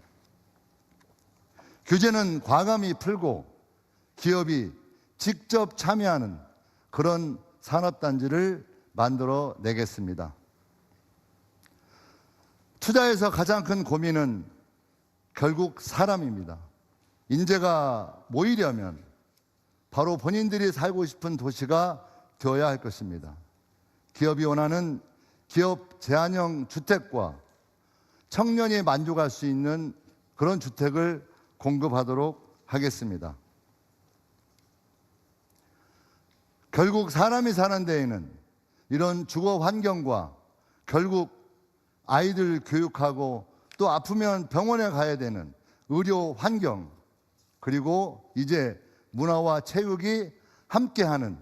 규제는 과감히 풀고 기업이 직접 참여하는 그런 산업단지를 만들어 내겠습니다. 투자에서 가장 큰 고민은 결국 사람입니다. 인재가 모이려면 바로 본인들이 살고 싶은 도시가 되어야 할 것입니다. 기업이 원하는 기업 제한형 주택과 청년이 만족할 수 있는 그런 주택을 공급하도록 하겠습니다. 결국 사람이 사는 데에는 이런 주거 환경과 결국 아이들 교육하고 또 아프면 병원에 가야 되는 의료 환경, 그리고 이제 문화와 체육이 함께하는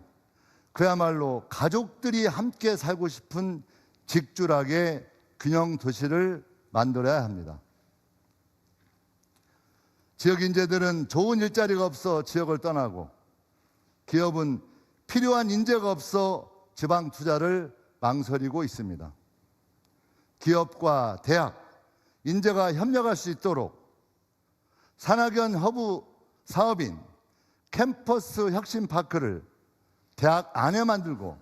그야말로 가족들이 함께 살고 싶은 직줄하게 균형 도시를 만들어야 합니다. 지역 인재들은 좋은 일자리가 없어 지역을 떠나고 기업은 필요한 인재가 없어 지방 투자를 망설이고 있습니다. 기업과 대학, 인재가 협력할 수 있도록 산학연 허브 사업인 캠퍼스 혁신파크를 대학 안에 만들고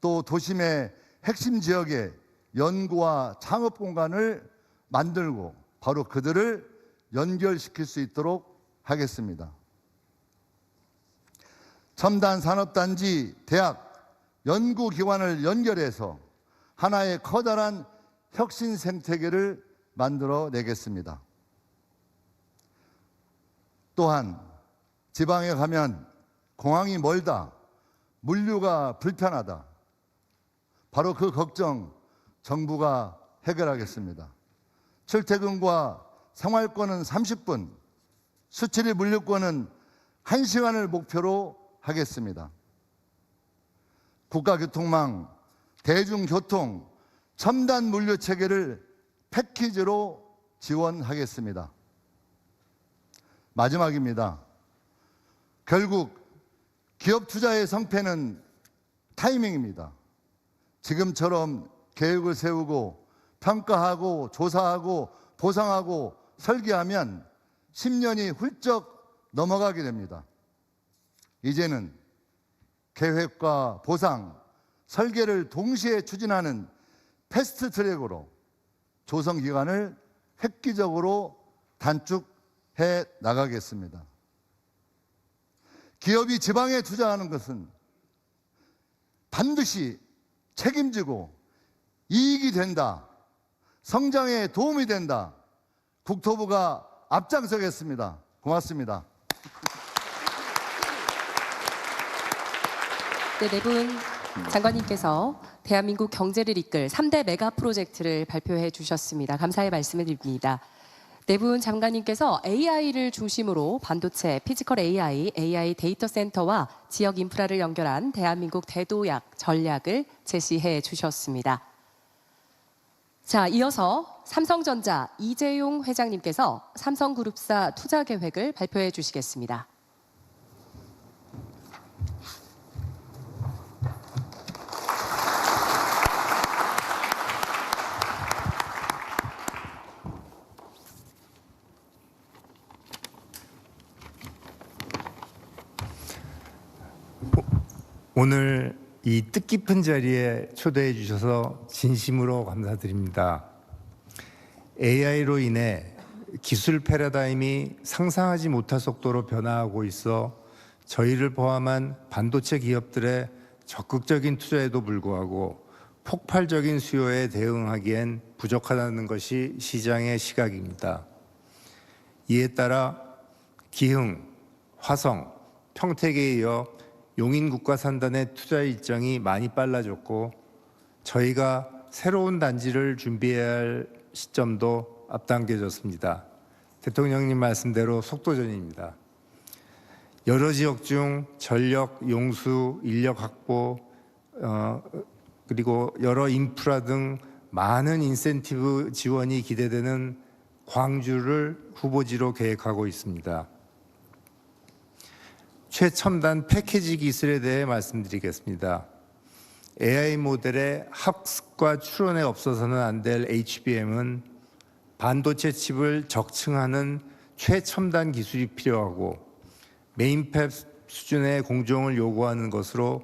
또 도심의 핵심 지역에 연구와 창업 공간을 만들고 바로 그들을 연결시킬 수 있도록 하겠습니다. 첨단 산업단지, 대학, 연구기관을 연결해서 하나의 커다란 혁신 생태계를 만들어 내겠습니다. 또한 지방에 가면 공항이 멀다, 물류가 불편하다. 바로 그 걱정 정부가 해결하겠습니다. 출퇴근과 생활권은 30분, 수출입 물류권은 1시간을 목표로 하겠습니다. 국가교통망, 대중교통, 첨단 물류 체계를 패키지로 지원하겠습니다. 마지막입니다. 결국 기업 투자의 성패는 타이밍입니다. 지금처럼 계획을 세우고 평가하고 조사하고 보상하고 설계하면 10년이 훌쩍 넘어가게 됩니다. 이제는 계획과 보상, 설계를 동시에 추진하는 패스트 트랙으로 조성 기간을 획기적으로 단축해 나가겠습니다. 기업이 지방에 투자하는 것은 반드시 책임지고 이익이 된다, 성장에 도움이 된다, 국토부가 앞장서겠습니다. 고맙습니다. 네, 네 분 장관님께서 대한민국 경제를 이끌 3대 메가 프로젝트를 발표해 주셨습니다. 감사의 말씀을 드립니다. 네 분 장관님께서 AI를 중심으로 반도체, 피지컬 AI, AI 데이터 센터와 지역 인프라를 연결한 대한민국 대도약 전략을 제시해 주셨습니다. 자, 이어서 삼성전자 이재용 회장님께서 삼성그룹사 투자 계획을 발표해 주시겠습니다. 오늘 이 뜻깊은 자리에 초대해 주셔서 진심으로 감사드립니다. AI로 인해 기술 패러다임이 상상하지 못할 속도로 변화하고 있어 저희를 포함한 반도체 기업들의 적극적인 투자에도 불구하고 폭발적인 수요에 대응하기엔 부족하다는 것이 시장의 시각입니다. 이에 따라 기흥, 화성, 평택에 이어 용인국가산단의 투자 일정이 많이 빨라졌고 저희가 새로운 단지를 준비해야 할 시점도 앞당겨졌습니다. 대통령님 말씀대로 속도전입니다. 여러 지역 중 전력, 용수, 인력 확보, 그리고 여러 인프라 등 많은 인센티브 지원이 기대되는 광주를 후보지로 계획하고 있습니다. 최첨단 패키지 기술에 대해 말씀드리겠습니다. AI 모델의 학습과 추론에 없어서는 안 될 HBM은 반도체 칩을 적층하는 최첨단 기술이 필요하고 메인팹 수준의 공정을 요구하는 것으로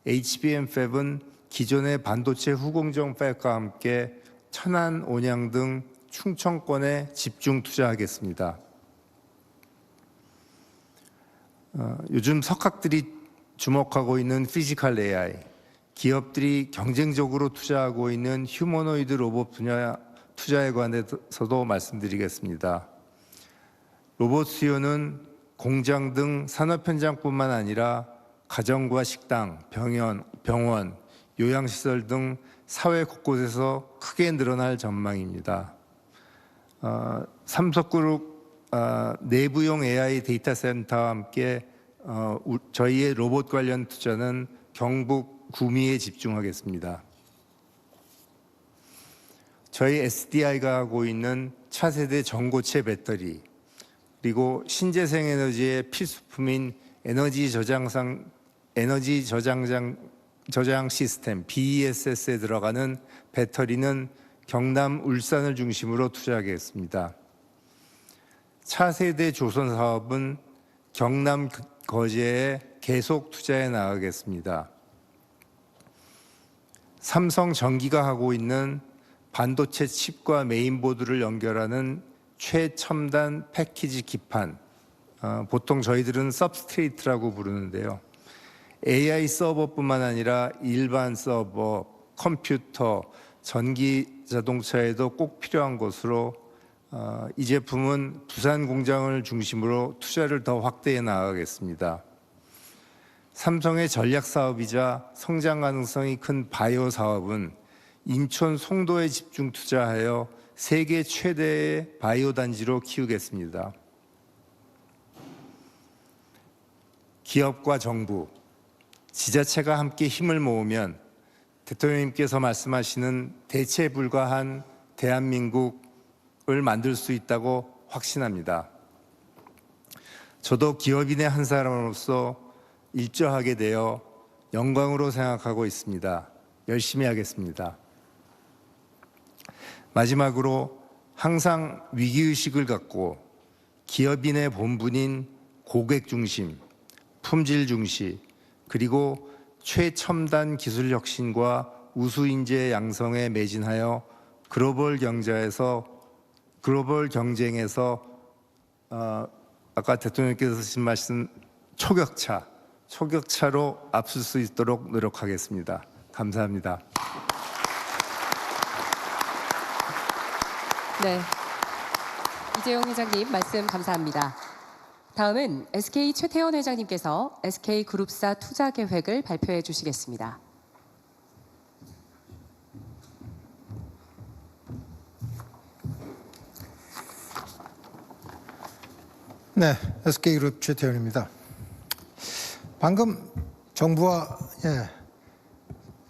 HBM 팹은 기존의 반도체 후공정 팹과 함께 천안, 온양 등 충청권에 집중 투자하겠습니다. 요즘 석학들이 주목하고 있는 피지컬 AI, 기업들이 경쟁적으로 투자하고 있는 휴머노이드 로봇 분야 투자에 관해서도 말씀드리겠습니다. 로봇 수요는 공장 등 산업 현장뿐만 아니라 가정과 식당, 병원, 요양시설 등 사회 곳곳에서 크게 늘어날 전망입니다. 삼성그룹 내부용 AI 데이터 센터와 함께 저희의 로봇 관련 투자는 경북 구미에 집중하겠습니다. 저희 SDI가 하고 있는 차세대 전고체 배터리, 그리고 신재생 에너지의 필수품인 에너지 저장 시스템 BESS에 들어가는 배터리는 경남, 울산을 중심으로 투자하겠습니다. 차세대 조선 사업은 경남 거제에 계속 투자해 나가겠습니다. 삼성전기가 하고 있는 반도체 칩과 메인보드를 연결하는 최첨단 패키지 기판, 보통 저희들은 서브스트레이트라고 부르는데요. AI 서버뿐만 아니라 일반 서버, 컴퓨터, 전기 자동차에도 꼭 필요한 것으로 이 제품은 부산 공장을 중심으로 투자를 더 확대해 나가겠습니다. 삼성의 전략 사업이자 성장 가능성이 큰 바이오 사업은 인천 송도에 집중 투자하여 세계 최대의 바이오 단지로 키우겠습니다. 기업과 정부, 지자체가 함께 힘을 모으면 대통령님께서 말씀하시는 대체 불가한 대한민국을 만들 수 있다고 확신합니다. 저도 기업인의 한 사람으로서 일조하게 되어 영광으로 생각하고 있습니다. 열심히 하겠습니다. 마지막으로 항상 위기의식을 갖고 기업인의 본분인 고객 중심, 품질 중시, 그리고 최첨단 기술 혁신과 우수 인재 양성에 매진하여 글로벌 경쟁에서 아까 대통령께서 하신 말씀 초격차로 앞설 수 있도록 노력하겠습니다. 감사합니다. 네, 이재용 회장님 말씀 감사합니다. 다음은 SK 최태원 회장님께서 SK그룹사 투자 계획을 발표해 주시겠습니다. 네, SK그룹 최태원입니다. 방금 정부와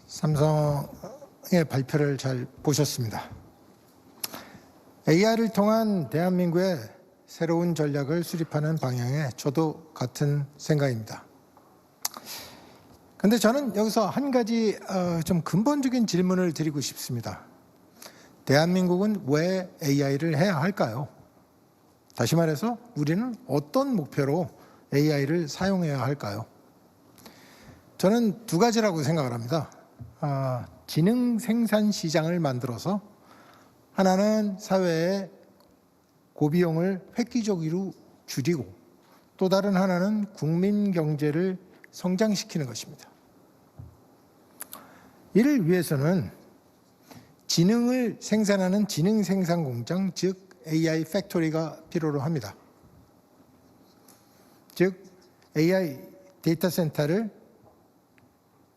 삼성의 발표를 잘 보셨습니다. AI를 통한 대한민국의 새로운 전략을 수립하는 방향에 저도 같은 생각입니다. 그런데 저는 여기서 한 가지 좀 근본적인 질문을 드리고 싶습니다. 대한민국은 왜 AI를 해야 할까요? 다시 말해서 우리는 어떤 목표로 AI를 사용해야 할까요? 저는 두 가지라고 생각을 합니다. 지능 생산 시장을 만들어서 하나는 사회의 고비용을 획기적으로 줄이고 또 다른 하나는 국민 경제를 성장시키는 것입니다. 이를 위해서는 지능을 생산하는 지능 생산 공장, 즉 AI 팩토리가 필요로 합니다. 즉 AI 데이터 센터를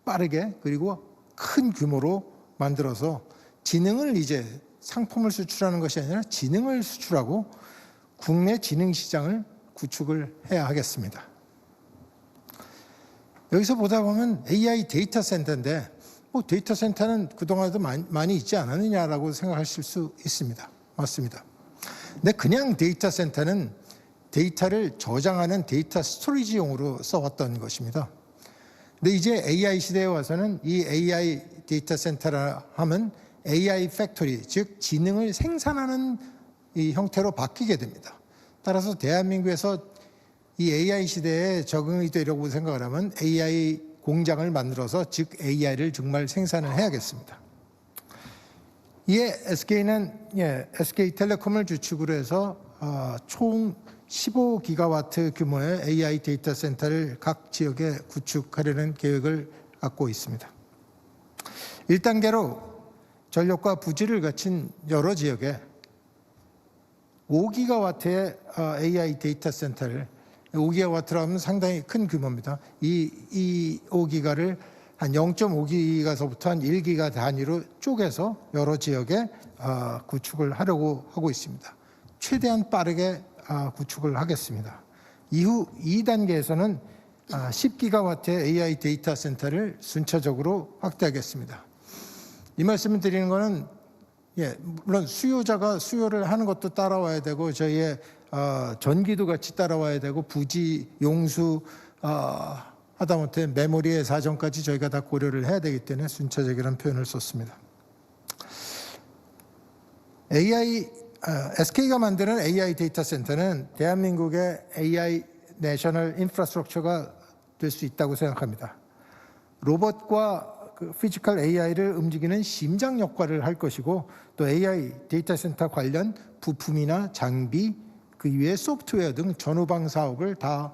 빠르게 그리고 큰 규모로 만들어서 지능을 이제 상품을 수출하는 것이 아니라 지능을 수출하고 국내 지능 시장을 구축을 해야 하겠습니다. 여기서 보다 보면 AI 데이터 센터인데 뭐 데이터 센터는 그동안에도 많이 있지 않았느냐라고 생각하실 수 있습니다. 맞습니다. 근데 그냥 데이터 센터는 데이터를 저장하는 데이터 스토리지용으로 써왔던 것입니다. 근데 이제 AI 시대에 와서는 이 AI 데이터 센터라 하면 AI 팩토리, 즉 지능을 생산하는 이 형태로 바뀌게 됩니다. 따라서 대한민국에서 이 AI 시대에 적응이 되려고 생각을 하면 AI 공장을 만들어서 즉 AI를 정말 생산을 해야겠습니다. 이에 SK는 SK텔레콤을 주축으로 해서 총 15기가와트 규모의 AI 데이터 센터를 각 지역에 구축하려는 계획을 갖고 있습니다. 1단계로 전력과 부지를 갖춘 여러 지역에 5기가와트의 AI 데이터 센터를 5기가와트라면 상당히 큰 규모입니다. 이 5기가를 한 0.5기가서부터 한 1기가 단위로 쪼개서 여러 지역에 구축을 하려고 하고 있습니다. 최대한 빠르게 구축을 하겠습니다. 이후 2단계에서는 10기가와트의 AI 데이터 센터를 순차적으로 확대하겠습니다. 이 말씀을 드리는 것은 물론 수요자가 수요를 하는 것도 따라와야 되고 저희의 전기도 같이 따라와야 되고 부지, 용수, 하다못해 메모리의 사정까지 저희가 다 고려를 해야 되기 때문에 순차적이라는 표현을 썼습니다. SK가 만드는 AI 데이터 센터는 대한민국의 AI 내셔널 인프라스트럭처가 될 수 있다고 생각합니다. 로봇과 피지컬 AI를 움직이는 심장 역할을 할 것이고 또 AI 데이터 센터 관련 부품이나 장비, 그 이외의 소프트웨어 등 전후방 사업을 다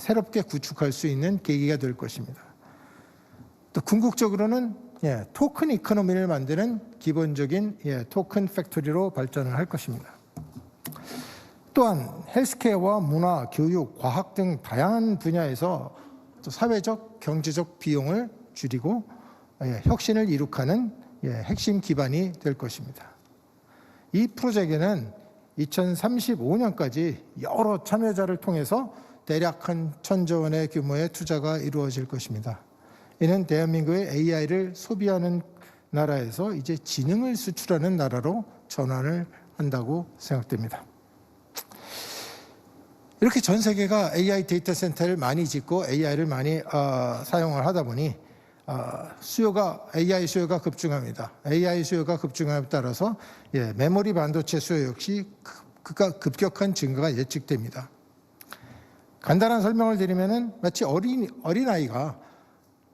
새롭게 구축할 수 있는 계기가 될 것입니다. 또 궁극적으로는 토큰 이코노미를 만드는 기본적인 토큰 팩토리로 발전을 할 것입니다. 또한 헬스케어와 문화, 교육, 과학 등 다양한 분야에서 또 사회적, 경제적 비용을 줄이고 혁신을 이룩하는 핵심 기반이 될 것입니다. 이 프로젝트는 2035년까지 여러 참여자를 통해서 대략 한 1,000조 원의 규모의 투자가 이루어질 것입니다. 이는 대한민국의 AI를 소비하는 나라에서 이제 지능을 수출하는 나라로 전환을 한다고 생각됩니다. 이렇게 전 세계가 AI 데이터 센터를 많이 짓고 AI를 많이 사용을 하다 보니 AI 수요가 급증합니다. AI 수요가 급증함에 따라서 메모리 반도체 수요 역시 급격한 증가가 예측됩니다. 간단한 설명을 드리면은 마치 어린아이가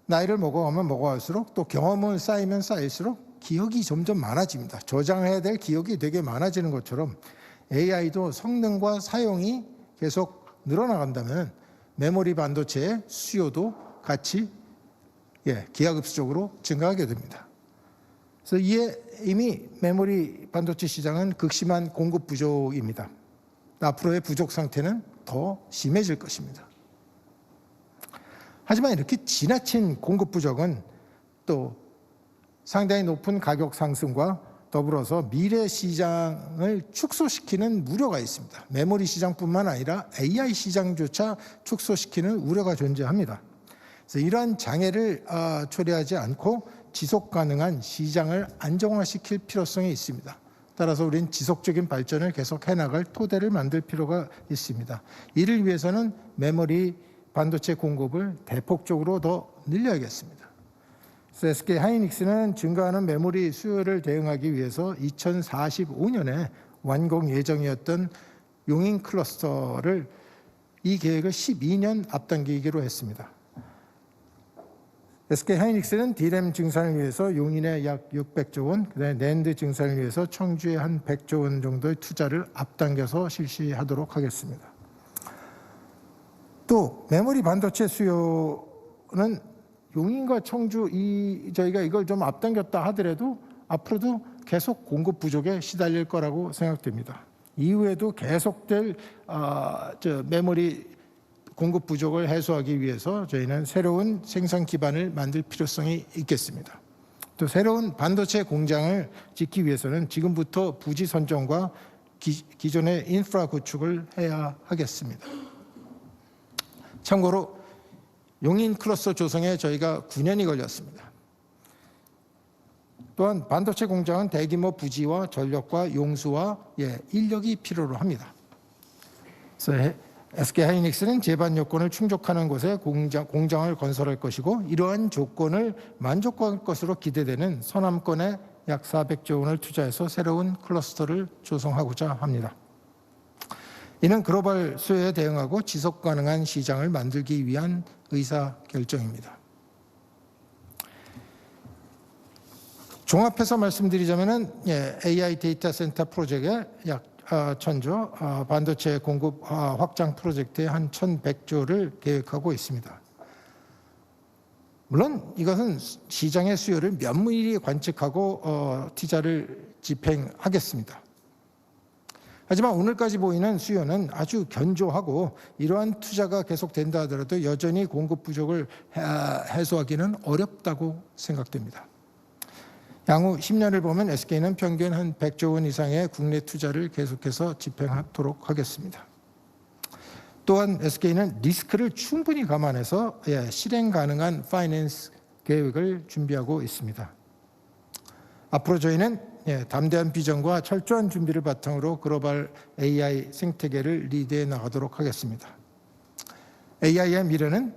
나이를 먹어가면 먹어갈수록 또 경험을 쌓이면 쌓일수록 기억이 점점 많아집니다. 저장해야 될 기억이 되게 많아지는 것처럼 AI도 성능과 사용이 계속 늘어나간다면 메모리 반도체의 수요도 같이 기하급수적으로 증가하게 됩니다. 그래서 이에 이미 메모리 반도체 시장은 극심한 공급 부족입니다. 앞으로의 부족 상태는 더 심해질 것입니다. 하지만 이렇게 지나친 공급 부족은 또 상당히 높은 가격 상승과 더불어서 미래 시장을 축소시키는 우려가 있습니다. 메모리 시장뿐만 아니라 AI 시장조차 축소시키는 우려가 존재합니다. 그래서 이러한 장애를 초래하지 않고 지속 가능한 시장을 안정화시킬 필요성이 있습니다. 따라서 우리는 지속적인 발전을 계속 해나갈 토대를 만들 필요가 있습니다. 이를 위해서는 메모리 반도체 공급을 대폭적으로 더 늘려야겠습니다. 그래서 SK 하이닉스는 증가하는 메모리 수요를 대응하기 위해서 2045년에 완공 예정이었던 용인 클러스터를 이 계획을 12년 앞당기기로 했습니다. SK 하이닉스는 D램 증산을 위해서 용인에 약 600조 원, 그다음에 낸드 증산을 위해서 청주에 한 100조 원 정도의 투자를 앞당겨서 실시하도록 하겠습니다. 또 메모리 반도체 수요는 용인과 청주 저희가 이걸 좀 앞당겼다 하더라도 앞으로도 계속 공급 부족에 시달릴 거라고 생각됩니다. 이후에도 계속될 메모리 공급 부족을 해소하기 위해서 저희는 새로운 생산 기반을 만들 필요성이 있겠습니다. 또 새로운 반도체 공장을 짓기 위해서는 지금부터 부지 선정과 기존의 인프라 구축을 해야 하겠습니다. 참고로 용인 클러스터 조성에 저희가 9년이 걸렸습니다. 또한 반도체 공장은 대규모 부지와 전력과 용수와 인력이 필요로 합니다. 그래서 SK하이닉스는 제반 요건을 충족하는 곳에 공장을 건설할 것이고, 이러한 조건을 만족할 것으로 기대되는 서남권에 약 400조 원을 투자해서 새로운 클러스터를 조성하고자 합니다. 이는 글로벌 수요에 대응하고 지속 가능한 시장을 만들기 위한 의사결정입니다. 종합해서 말씀드리자면 AI 데이터 센터 프로젝트에 약 1,000조, 반도체 공급 확장 프로젝트에 한 1,100조를 계획하고 있습니다. 물론 이것은 시장의 수요를 면밀히 관측하고 투자를 집행하겠습니다. 하지만 오늘까지 보이는 수요는 아주 견조하고, 이러한 투자가 계속된다 하더라도 여전히 공급 부족을 해소하기는 어렵다고 생각됩니다. 향후 10년을 보면 SK는 평균 한 100조 원 이상의 국내 투자를 계속해서 집행하도록 하겠습니다. 또한 SK는 리스크를 충분히 감안해서 실행 가능한 파이낸스 계획을 준비하고 있습니다. 앞으로 저희는 담대한 비전과 철저한 준비를 바탕으로 글로벌 AI 생태계를 리드해 나가도록 하겠습니다. AI의 미래는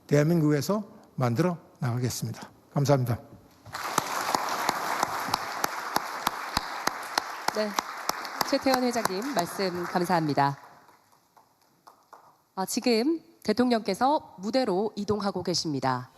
대한민국에서 만들어 나가겠습니다. 감사합니다. 네, 최태원 회장님 말씀 감사합니다. 지금 대통령께서 무대로 이동하고 계십니다.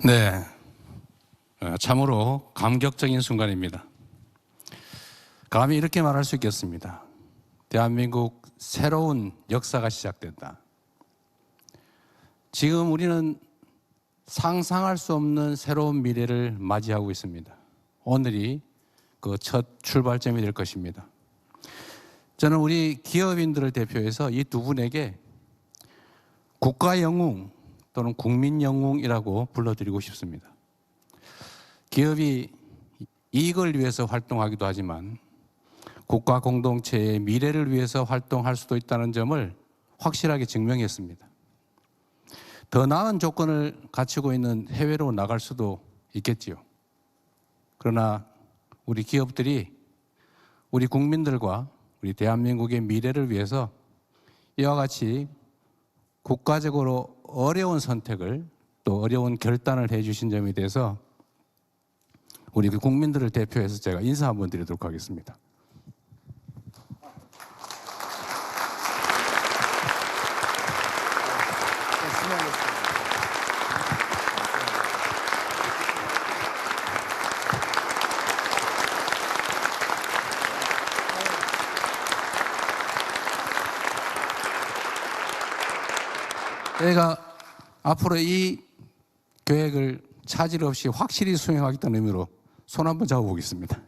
네, 참으로 감격적인 순간입니다. 감히 이렇게 말할 수 있겠습니다. 대한민국 새로운 역사가 시작된다. 지금 우리는 상상할 수 없는 새로운 미래를 맞이하고 있습니다. 오늘이 그 첫 출발점이 될 것입니다. 저는 우리 기업인들을 대표해서 이 두 분에게 국가 영웅 또는 국민 영웅이라고 불러드리고 싶습니다. 기업이 이익을 위해서 활동하기도 하지만 국가 공동체의 미래를 위해서 활동할 수도 있다는 점을 확실하게 증명했습니다. 더 나은 조건을 갖추고 있는 해외로 나갈 수도 있겠지요. 그러나 우리 기업들이 우리 국민들과 우리 대한민국의 미래를 위해서 이와 같이 국가적으로 어려운 선택을 또 어려운 결단을 해주신 점에 대해서 우리 국민들을 대표해서 제가 인사 한번 드리도록 하겠습니다. 저희가 앞으로 이 계획을 차질 없이 확실히 수행하겠다는 의미로 손 한번 잡아보겠습니다.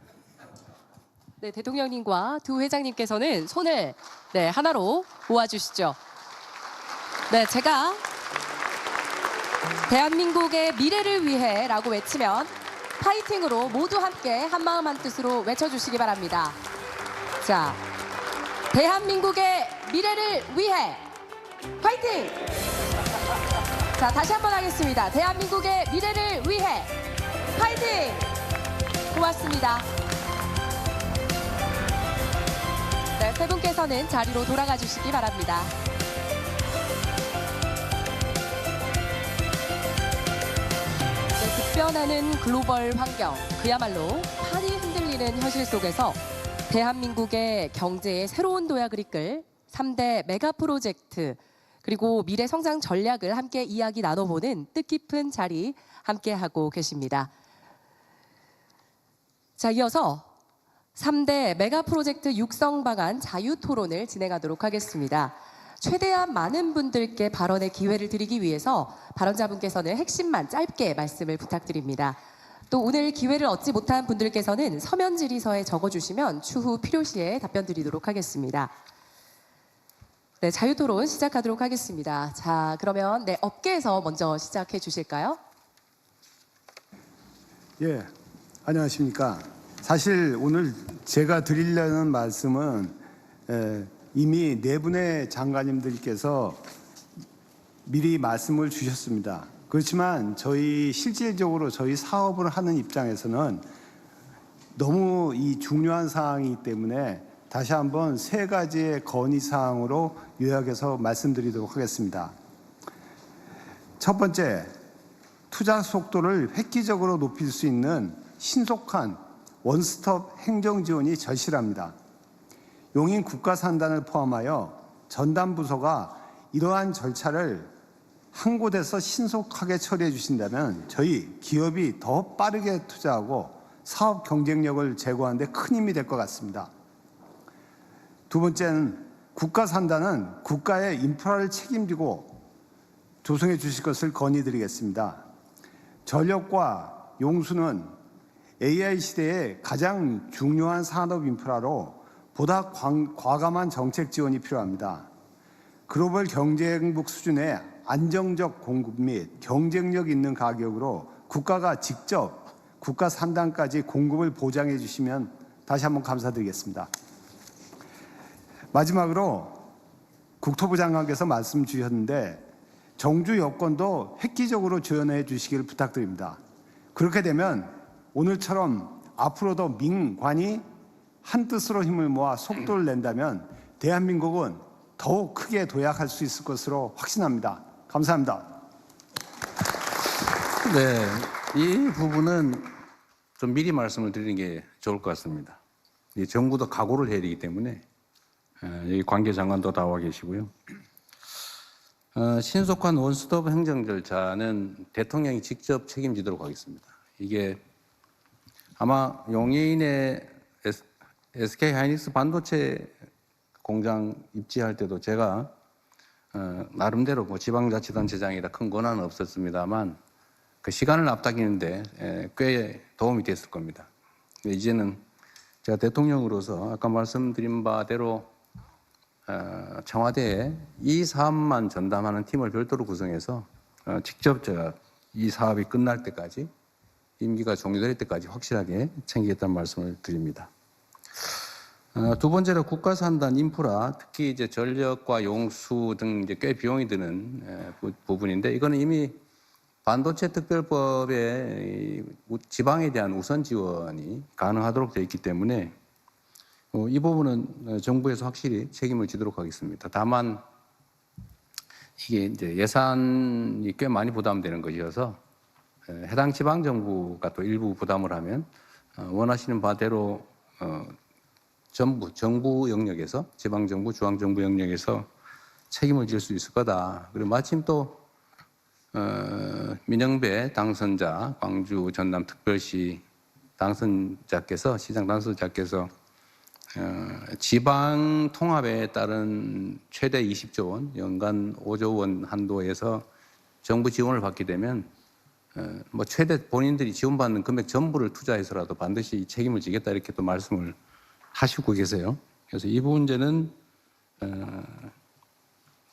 네, 대통령님과 두 회장님께서는 손을 하나로 모아주시죠. 네, 제가 대한민국의 미래를 위해라고 외치면 파이팅으로 모두 함께 한마음 한뜻으로 외쳐주시기 바랍니다. 자, 대한민국의 미래를 위해 파이팅! 자, 다시 한번 하겠습니다. 대한민국의 미래를 위해 파이팅! 고맙습니다. 네, 세 분께서는 자리로 돌아가 주시기 바랍니다. 네, 급변하는 글로벌 환경, 그야말로 판이 흔들리는 현실 속에서 대한민국의 경제의 새로운 도약을 이끌 3대 메가 프로젝트 그리고 미래 성장 전략을 함께 이야기 나눠보는 뜻깊은 자리 함께하고 계십니다. 자, 이어서 3대 메가 프로젝트 육성 방안 자유 토론을 진행하도록 하겠습니다. 최대한 많은 분들께 발언의 기회를 드리기 위해서 발언자분께서는 핵심만 짧게 말씀을 부탁드립니다. 또 오늘 기회를 얻지 못한 분들께서는 서면 질의서에 적어주시면 추후 필요시에 답변 드리도록 하겠습니다. 네, 자유토론 시작하도록 하겠습니다. 자, 그러면 네, 업계에서 먼저 시작해 주실까요? 예, 안녕하십니까. 사실 오늘 제가 드리려는 말씀은 이미 네 분의 장관님들께서 미리 말씀을 주셨습니다. 그렇지만 실질적으로 저희 사업을 하는 입장에서는 너무 이 중요한 사항이기 때문에 다시 한번 세 가지의 건의사항으로 요약해서 말씀드리도록 하겠습니다. 첫 번째, 투자 속도를 획기적으로 높일 수 있는 신속한 원스톱 행정 지원이 절실합니다. 용인 국가산단을 포함하여 전담 부서가 이러한 절차를 한 곳에서 신속하게 처리해 주신다면 저희 기업이 더 빠르게 투자하고 사업 경쟁력을 제고하는 데 큰 힘이 될 것 같습니다. 두 번째는 국가산단은 국가의 인프라를 책임지고 조성해 주실 것을 건의드리겠습니다. 전력과 용수는 AI 시대의 가장 중요한 산업 인프라로 보다 과감한 정책 지원이 필요합니다. 글로벌 경쟁국 수준의 안정적 공급 및 경쟁력 있는 가격으로 국가가 직접 국가 산단까지 공급을 보장해 주시면 다시 한번 감사드리겠습니다. 마지막으로 국토부 장관께서 말씀 주셨는데 정주 여건도 획기적으로 지원해 주시기를 부탁드립니다. 그렇게 되면 오늘처럼 앞으로도 민관이 한뜻으로 힘을 모아 속도를 낸다면 대한민국은 더욱 크게 도약할 수 있을 것으로 확신합니다. 감사합니다. 네, 이 부분은 좀 미리 말씀을 드리는 게 좋을 것 같습니다. 정부도 각오를 해야 되기 때문에 여기 관계 장관도 나와 계시고요. 신속한 원스톱 행정 절차는 대통령이 직접 책임지도록 하겠습니다. 이게 아마 용인의 SK 하이닉스 반도체 공장 입지할 때도 제가 나름대로 뭐 지방자치단체장이라 큰 권한은 없었습니다만 그 시간을 앞당기는데 꽤 도움이 됐을 겁니다. 이제는 제가 대통령으로서 아까 말씀드린 바대로 청와대에 이 사업만 전담하는 팀을 별도로 구성해서 직접 제가 이 사업이 끝날 때까지 임기가 종료될 때까지 확실하게 챙기겠다는 말씀을 드립니다. 두 번째로 국가산단 인프라, 특히 이제 전력과 용수 등 이제 꽤 비용이 드는 부분인데 이거는 이미 반도체 특별법에 지방에 대한 우선 지원이 가능하도록 되어 있기 때문에 이 부분은 정부에서 확실히 책임을 지도록 하겠습니다. 다만 이게 이제 예산이 꽤 많이 부담되는 것이어서 해당 지방 정부가 또 일부 부담을 하면 원하시는 바대로 정부 영역에서 지방정부, 중앙정부 영역에서 책임을 질 수 있을 거다. 그리고 마침 또 민영배 당선자, 광주 전남특별시 당선자께서 시장 당선자께서 지방 통합에 따른 최대 20조 원, 연간 5조 원 한도에서 정부 지원을 받게 되면 뭐 최대 본인들이 지원받는 금액 전부를 투자해서라도 반드시 책임을 지겠다 이렇게 또 말씀을 하시고 계세요. 그래서 이 문제는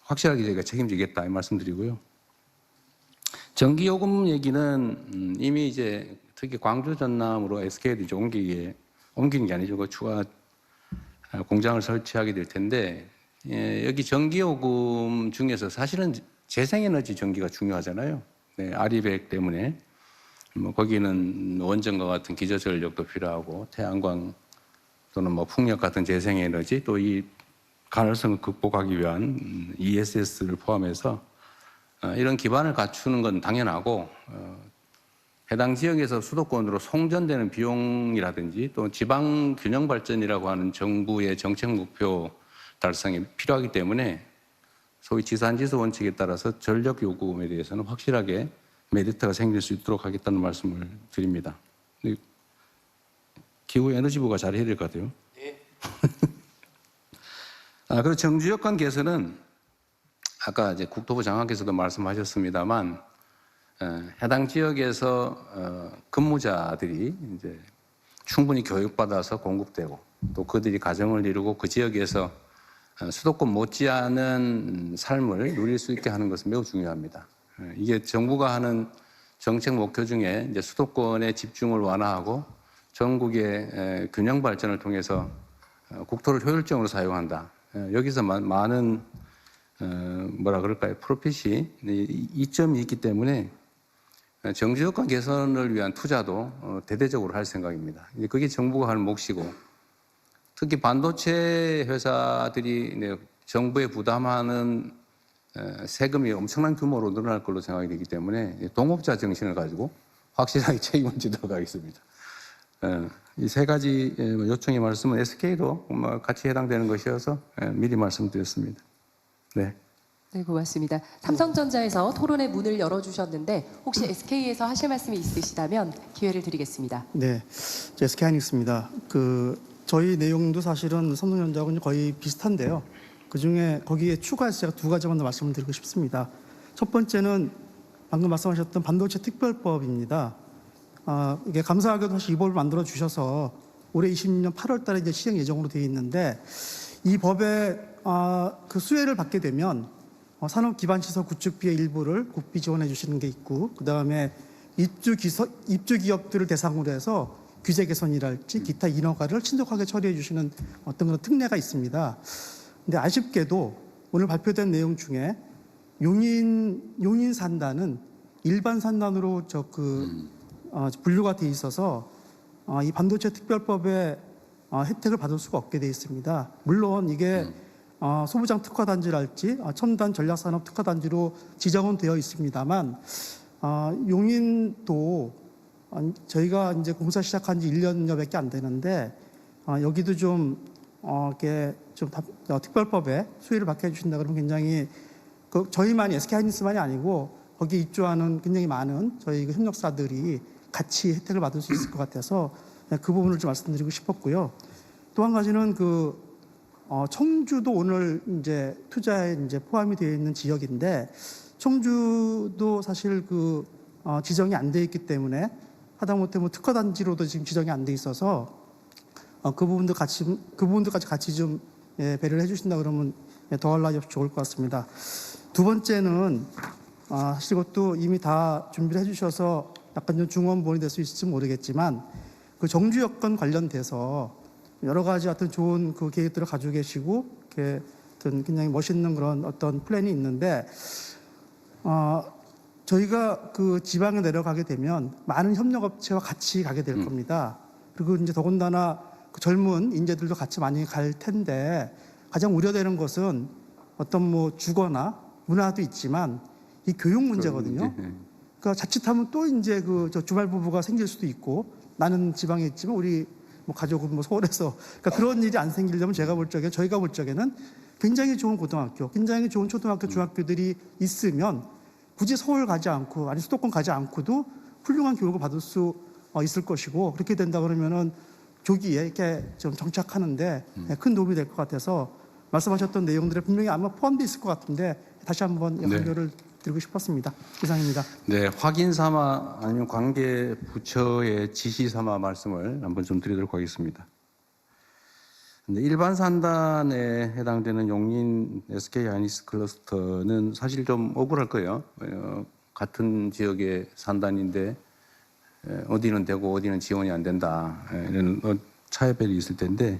확실하게 저희가 책임지겠다 이 말씀드리고요. 전기요금 얘기는 이미 이제 특히 광주 전남으로 SK도 이제 옮기는 게 아니죠. 그 추가 공장을 설치하게 될 텐데 여기 전기요금 중에서 사실은 재생에너지 전기가 중요하잖아요. 네, 아리백 때문에 뭐 거기는 원전과 같은 기저전력도 필요하고 태양광 또는 뭐 풍력 같은 재생에너지 또 이 가능성을 극복하기 위한 ESS를 포함해서 이런 기반을 갖추는 건 당연하고 해당 지역에서 수도권으로 송전되는 비용이라든지 또 지방 균형 발전이라고 하는 정부의 정책 목표 달성이 필요하기 때문에 소위 지산지수 원칙에 따라서 전력 요금에 대해서는 확실하게 메리트가 생길 수 있도록 하겠다는 말씀을 드립니다. 기후에너지부가 잘 해야 될 것 같아요. 네. 그리고 정주 여건 개선은 아까 이제 국토부 장관께서도 말씀하셨습니다만 해당 지역에서 근무자들이 이제 충분히 교육받아서 공급되고 또 그들이 가정을 이루고 그 지역에서 수도권 못지않은 삶을 누릴 수 있게 하는 것은 매우 중요합니다. 이게 정부가 하는 정책 목표 중에 이제 수도권의 집중을 완화하고 전국의 균형 발전을 통해서 국토를 효율적으로 사용한다. 여기서 많은 뭐라 그럴까요? 프로핏이 이점이 있기 때문에 정주 여건 개선을 위한 투자도 대대적으로 할 생각입니다. 그게 정부가 하는 몫이고 특히 반도체 회사들이 정부에 부담하는 세금이 엄청난 규모로 늘어날 걸로 생각이 되기 때문에 동업자 정신을 가지고 확실하게 책임을 지도록 하겠습니다. 이 세 가지 요청의 말씀은 SK도 같이 해당되는 것이어서 미리 말씀드렸습니다. 네. 네, 고맙습니다. 삼성전자에서 토론의 문을 열어주셨는데 혹시 SK에서 하실 말씀이 있으시다면 기회를 드리겠습니다. 네, SK하이닉스입니다. 저희 내용도 사실은 삼성전자하고 거의 비슷한데요. 그중에 거기에 추가해서 제가 두 가지만 더 말씀을 드리고 싶습니다. 첫 번째는 방금 말씀하셨던 반도체 특별법입니다. 이게 감사하게도 사실 이 법을 만들어 주셔서 올해 20년 8월 달에 이제 시행 예정으로 되어 있는데 이 법에 그 수혜를 받게 되면 산업 기반 시설 구축비의 일부를 국비 지원해 주시는 게 있고 그다음에 입주 기업들을 대상으로 해서 규제 개선이랄지 기타 인허가를 신속하게 처리해 주시는 어떤 그런 특례가 있습니다. 근데 아쉽게도 오늘 발표된 내용 중에 용인 산단은 일반 산단으로 분류가 돼 있어서 이 반도체 특별법의 혜택을 받을 수가 없게 돼 있습니다. 물론 이게 소부장 특화단지랄지 첨단 전략산업 특화단지로 지정은 되어 있습니다만 용인도 저희가 이제 공사 시작한 지 1년여밖에 안 되는데 여기도 이렇게 특별법에 수혜를 받게 해주신다 그러면 굉장히 저희만이 SK하이닉스만이 아니고 거기에 입주하는 굉장히 많은 저희 협력사들이 같이 혜택을 받을 수 있을 것 같아서 그 부분을 좀 말씀드리고 싶었고요. 또 한 가지는 청주도 오늘 이제 투자에 이제 포함이 되어 있는 지역인데 청주도 사실 지정이 안 돼 있기 때문에 하다못해 특화단지로도 지금 지정이 안 돼 있어서 그 부분도까지 같이 좀 배려를 해주신다 그러면 더할 나위 없이 좋을 것 같습니다. 두 번째는 사실 이것도 이미 다 준비를 해주셔서 약간 좀 중원본이 될 수 있을지 모르겠지만 정주 여건 관련돼서 여러 가지 어떤 좋은 계획들을 가지고 계시고 굉장히 멋있는 그런 어떤 플랜이 있는데 저희가 지방에 내려가게 되면 많은 협력업체와 같이 가게 될 겁니다. 그리고 이제 더군다나 젊은 인재들도 같이 많이 갈 텐데 가장 우려되는 것은 어떤 주거나 문화도 있지만 이 교육 문제거든요. 그러니까 자칫하면 또 이제 주말 부부가 생길 수도 있고 나는 지방에 있지만 우리 가족은 서울에서 그런 일이 안 생기려면 저희가 볼 적에는 굉장히 좋은 고등학교, 굉장히 좋은 초등학교, 중학교들이 있으면 굳이 서울 가지 않고 아니 수도권 가지 않고도 훌륭한 교육을 받을 수 있을 것이고 그렇게 된다 그러면은 조기에 이렇게 좀 정착하는데 큰 도움이 될 것 같아서 말씀하셨던 내용들에 분명히 아마 포함되어 있을 것 같은데 다시 한번 강조를 드리고 싶었습니다. 이상입니다. 네, 확인 삼아 아니면 관계 부처의 지시 삼아 말씀을 한번 좀 드리도록 하겠습니다. 일반 산단에 해당되는 용인 SK하이닉스 클러스터는 사실 좀 억울할 거예요. 같은 지역의 산단인데 어디는 되고 어디는 지원이 안 된다 이런 차이별이 있을 텐데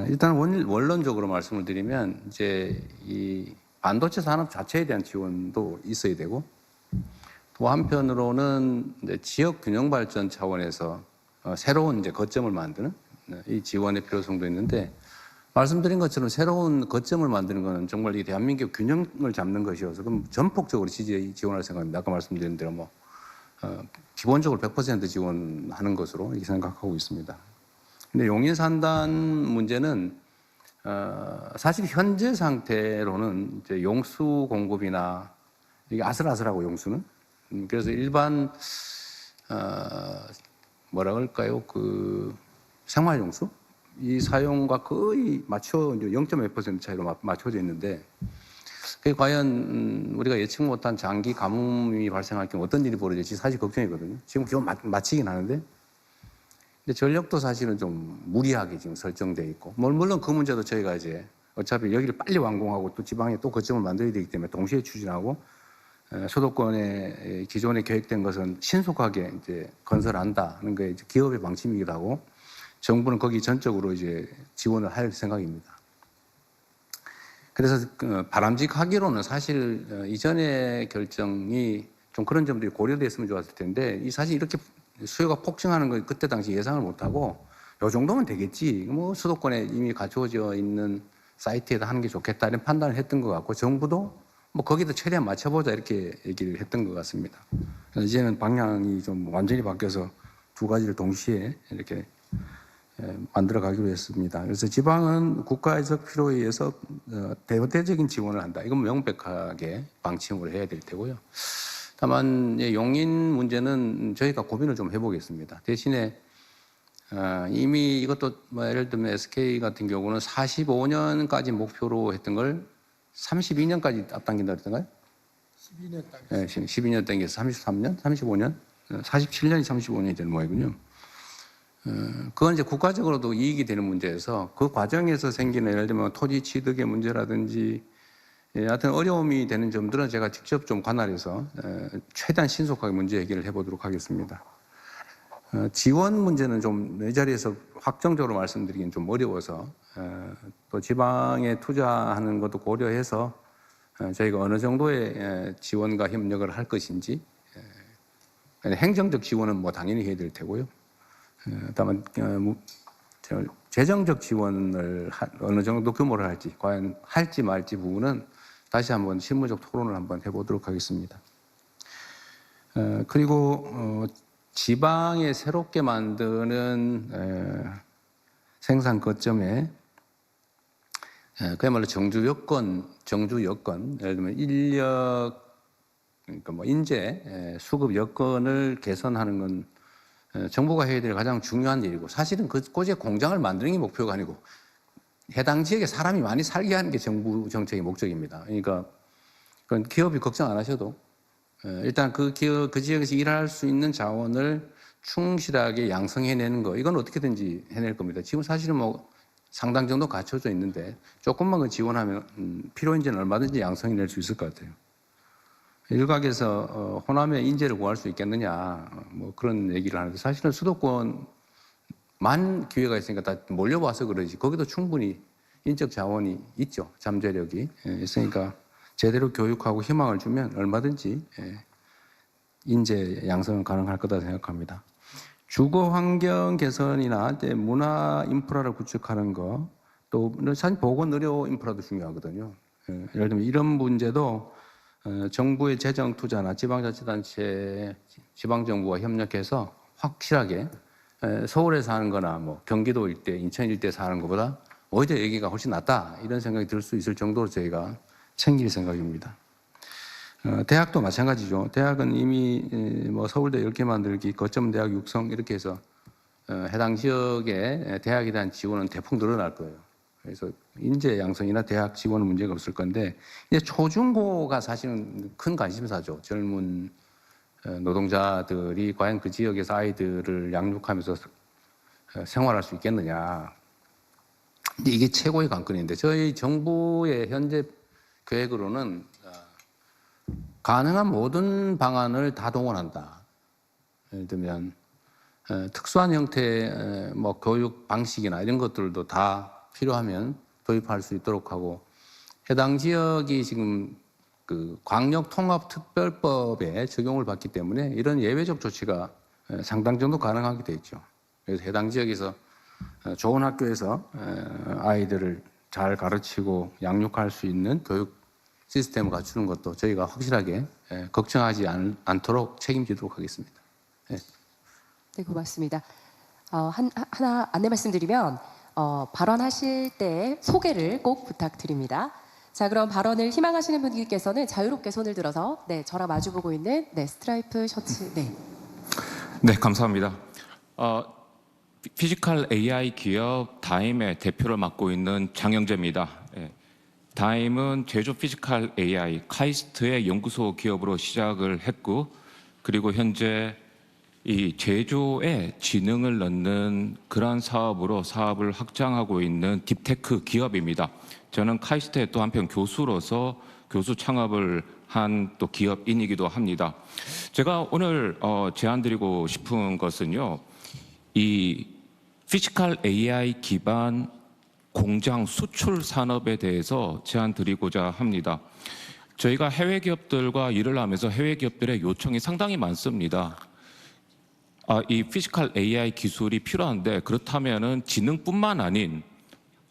일단 원론적으로 말씀을 드리면 이제 이 반도체 산업 자체에 대한 지원도 있어야 되고 또 한편으로는 이제 지역 균형 발전 차원에서 새로운 이제 거점을 만드는 이 지원의 필요성도 있는데 말씀드린 것처럼 새로운 거점을 만드는 것은 정말 이 대한민국 균형을 잡는 것이어서 그럼 전폭적으로 지원할 생각입니다. 아까 말씀드린 대로 기본적으로 100% 지원하는 것으로 이렇게 생각하고 있습니다. 근데 용인 산단 문제는 사실 현재 상태로는 이제 용수 공급이나 이게 아슬아슬하고 용수는 그래서 일반 뭐라 그럴까요? 생활 용수 이 사용과 거의 0.몇% 차이로 맞춰져 있는데 그게 과연 우리가 예측 못한 장기 가뭄이 발생할 경우 어떤 일이 벌어질지 사실 걱정이거든요. 지금 기온 맞추긴 하는데, 근데 전력도 사실은 좀 무리하게 지금 설정돼 있고, 물론 그 문제도 저희가 이제 어차피 여기를 빨리 완공하고 또 지방에 또 거점을 만들어야 되기 때문에 동시에 추진하고, 수도권에 기존에 계획된 것은 신속하게 이제 건설한다 하는 게 기업의 방침이기도 하고, 정부는 거기 전적으로 이제 지원을 할 생각입니다. 그래서 바람직하기로는 사실 이전의 결정이 좀 그런 점들이 고려됐으면 좋았을 텐데, 이 사실 이렇게 수요가 폭증하는 걸 그때 당시 예상을 못하고, 요 정도면 되겠지, 뭐 수도권에 이미 갖추어져 있는 사이트에다 하는 게 좋겠다 이런 판단을 했던 것 같고, 정부도 뭐 거기도 최대한 맞춰보자 이렇게 얘기를 했던 것 같습니다. 그래서 이제는 방향이 좀 완전히 바뀌어서 두 가지를 동시에 이렇게 만들어 가기로 했습니다. 그래서 지방은 국가적 필요에 의해서 대대적인 지원을 한다. 이건 명백하게 방침으로 해야 될 테고요. 다만 용인 문제는 저희가 고민을 좀 해보겠습니다. 대신에 이미 이것도 뭐 예를 들면 SK 같은 경우는 45년까지 목표로 했던 걸 32년까지 앞당긴다 그랬던가요? 12년 당. 네, 12년 당겨서 33년, 35년, 47년이 35년이 되는 모양이군요. 그건 이제 국가적으로도 이익이 되는 문제여서 그 과정에서 생기는 예를 들면 토지 취득의 문제라든지 하여튼 어려움이 되는 점들은 제가 직접 좀 관할해서 최대한 신속하게 문제 해결을 해보도록 하겠습니다. 지원 문제는 좀 이 자리에서 확정적으로 말씀드리긴 좀 어려워서 또 지방에 투자하는 것도 고려해서 저희가 어느 정도의 지원과 협력을 할 것인지, 행정적 지원은 뭐 당연히 해야 될 테고요. 다만 재정적 지원을 어느 정도 규모를 할지, 과연 할지 말지 부분은 다시 한번 실무적 토론을 한번 해보도록 하겠습니다. 그리고 지방에 새롭게 만드는 생산 거점에 그야말로 정주 여건, 예를 들면 인력, 그러니까 뭐 인재, 수급 여건을 개선하는 건 정부가 해야 될 가장 중요한 일이고, 사실은 그곳에 공장을 만드는 게 목표가 아니고 해당 지역에 사람이 많이 살게 하는 게 정부 정책의 목적입니다. 그러니까 그건 기업이 걱정 안 하셔도 일단 그 지역에서 일할 수 있는 자원을 충실하게 양성해내는 거, 이건 어떻게든지 해낼 겁니다. 지금 사실은 뭐 상당 정도 갖춰져 있는데 조금만 그 지원하면 필요인지는 얼마든지 양성해낼 수 있을 것 같아요. 일각에서 호남에 인재를 구할 수 있겠느냐 뭐 그런 얘기를 하는데, 사실은 수도권만 기회가 있으니까 다 몰려와서 그러지 거기도 충분히 인적 자원이 있죠. 잠재력이 있으니까 제대로 교육하고 희망을 주면 얼마든지 인재 양성은 가능할 거다 생각합니다. 주거 환경 개선이나 문화 인프라를 구축하는 거, 또 사실 보건 의료 인프라도 중요하거든요. 예를 들면 이런 문제도 정부의 재정 투자나 지방자치단체, 지방정부와 협력해서 확실하게 서울에 사는 거나 뭐 경기도 일대, 인천 일대 사는 것보다 오히려 여기가 훨씬 낫다 이런 생각이 들 수 있을 정도로 저희가 챙길 생각입니다. 대학도 마찬가지죠. 대학은 이미 뭐 서울대 10개 만들기, 거점 대학 육성 이렇게 해서 해당 지역에 대학에 대한 지원은 대폭 늘어날 거예요. 그래서 인재 양성이나 대학 지원은 문제가 없을 건데, 이제 초중고가 사실은 큰 관심사죠. 젊은 노동자들이 과연 그 지역에서 아이들을 양육하면서 생활할 수 있겠느냐. 근데 이게 최고의 관건인데, 저희 정부의 현재 계획으로는 가능한 모든 방안을 다 동원한다. 예를 들면 특수한 형태의 뭐 교육 방식이나 이런 것들도 다 필요하면 도입할 수 있도록 하고, 해당 지역이 지금 그 광역통합특별법에 적용을 받기 때문에 이런 예외적 조치가 상당 정도 가능하게 돼 있죠. 그래서 해당 지역에서 좋은 학교에서 아이들을 잘 가르치고 양육할 수 있는 교육 시스템을 갖추는 것도 저희가 확실하게 걱정하지 않도록 책임지도록 하겠습니다. 네, 고맙습니다. 하나 안내 말씀드리면 발언하실 때 소개를 꼭 부탁드립니다. 자, 그럼 발언을 희망하시는 분들께서는 자유롭게 손을 들어서 저랑 마주보고 있는 스트라이프 셔츠. 네, 감사합니다. 피지컬 AI 기업 다임의 대표를 맡고 있는 장영재입니다. 다임은 제조 피지컬 AI 카이스트의 연구소 기업으로 시작을 했고, 그리고 현재 이 제조에 지능을 넣는 그러한 사업으로 사업을 확장하고 있는 딥테크 기업입니다. 저는 카이스트의 또 한편 교수로서 교수 창업을 한 또 기업인이기도 합니다. 제가 오늘 제안드리고 싶은 것은요, 이 피지컬 AI 기반 공장 수출 산업에 대해서 제안드리고자 합니다. 저희가 해외 기업들과 일을 하면서 해외 기업들의 요청이 상당히 많습니다. 이 피지컬 AI 기술이 필요한데 그렇다면은 지능뿐만 아닌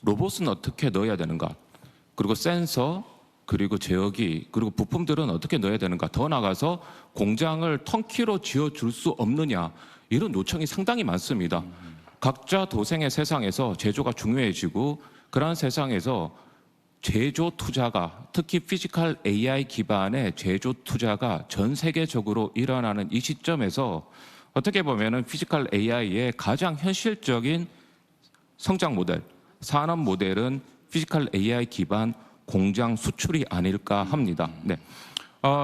로봇은 어떻게 넣어야 되는가? 그리고 센서, 그리고 제어기, 그리고 부품들은 어떻게 넣어야 되는가? 더 나아가서 공장을 턴키로 지어줄 수 없느냐? 이런 요청이 상당히 많습니다. 각자 도생의 세상에서 제조가 중요해지고, 그러한 세상에서 제조 투자가, 특히 피지컬 AI 기반의 제조 투자가 전 세계적으로 일어나는 이 시점에서 어떻게 보면은 피지컬 AI의 가장 현실적인 성장 모델, 산업 모델은 피지컬 AI 기반 공장 수출이 아닐까 합니다. 네.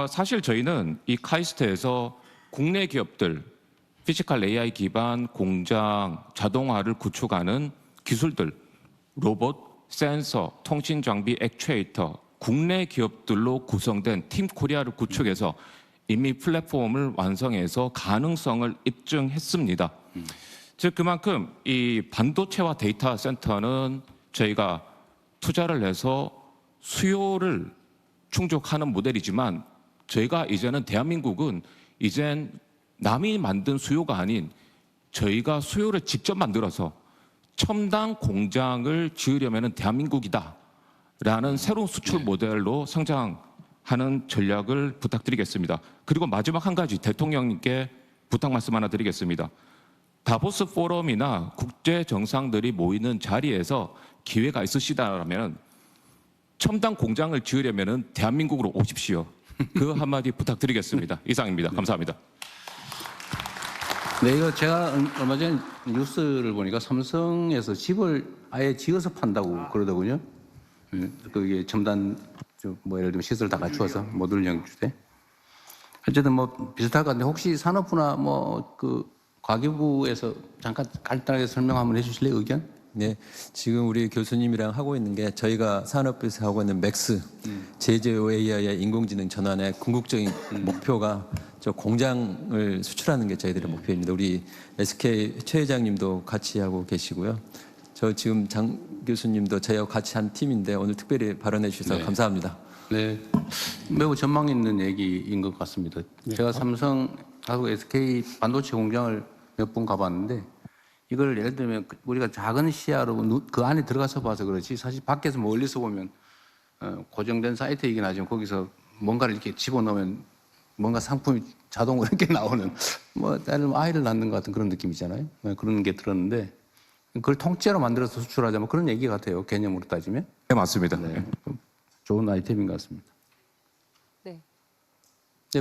사실 저희는 이 카이스트에서 국내 기업들 피지컬 AI 기반 공장 자동화를 구축하는 기술들, 로봇, 센서, 통신 장비, 액추에이터, 국내 기업들로 구성된 팀 코리아를 구축해서 이미 플랫폼을 완성해서 가능성을 입증했습니다. 즉 그만큼 이 반도체와 데이터 센터는 저희가 투자를 해서 수요를 충족하는 모델이지만, 저희가 이제는 대한민국은 이젠 남이 만든 수요가 아닌 저희가 수요를 직접 만들어서 첨단 공장을 지으려면 대한민국이다라는 새로운 수출 모델로 성장하는 전략을 부탁드리겠습니다. 그리고 마지막 한 가지 대통령님께 부탁 말씀 하나 드리겠습니다. 다보스 포럼이나 국제 정상들이 모이는 자리에서 기회가 있으시다면 첨단 공장을 지으려면 대한민국으로 오십시오. 그 한마디 부탁드리겠습니다. 이상입니다. 감사합니다. 네, 이거 제가 얼마 전에 뉴스를 보니까 삼성에서 집을 아예 지어서 판다고 그러더군요. 그게 첨단 예를 들면 시설 다 갖추어서 모듈형 주택. 어쨌든 비슷할 것 같은데, 혹시 산업부나 그 과기부에서 잠깐 간단하게 설명 한번 해주실래요, 의견? 네, 지금 우리 교수님이랑 하고 있는 게 저희가 산업부에서 하고 있는 맥스 제조 AI의 인공지능 전환의 궁극적인 목표가 저 공장을 수출하는 게 저희들의 목표입니다. 우리 SK 최 회장님도 같이 하고 계시고요. 저 지금 장 교수님도 저희하고 같이 한 팀인데 오늘 특별히 발언해 주셔서 네. 감사합니다. 네, 매우 전망 있는 얘기인 것 같습니다. 제가 삼성하고 SK 반도체 공장을 몇 번 가봤는데, 이걸 예를 들면 우리가 작은 시야로 그 안에 들어가서 봐서 그렇지, 사실 밖에서 멀리서 보면 고정된 사이트이긴 하지만 거기서 뭔가를 이렇게 집어넣으면 뭔가 상품이 자동으로 이렇게 나오는, 아이를 낳는 것 같은 그런 느낌이잖아요. 그런 게 들었는데, 그걸 통째로 만들어서 수출하자 그런 얘기 같아요, 개념으로 따지면. 네, 맞습니다. 네. 좋은 아이템인 것 같습니다. 네.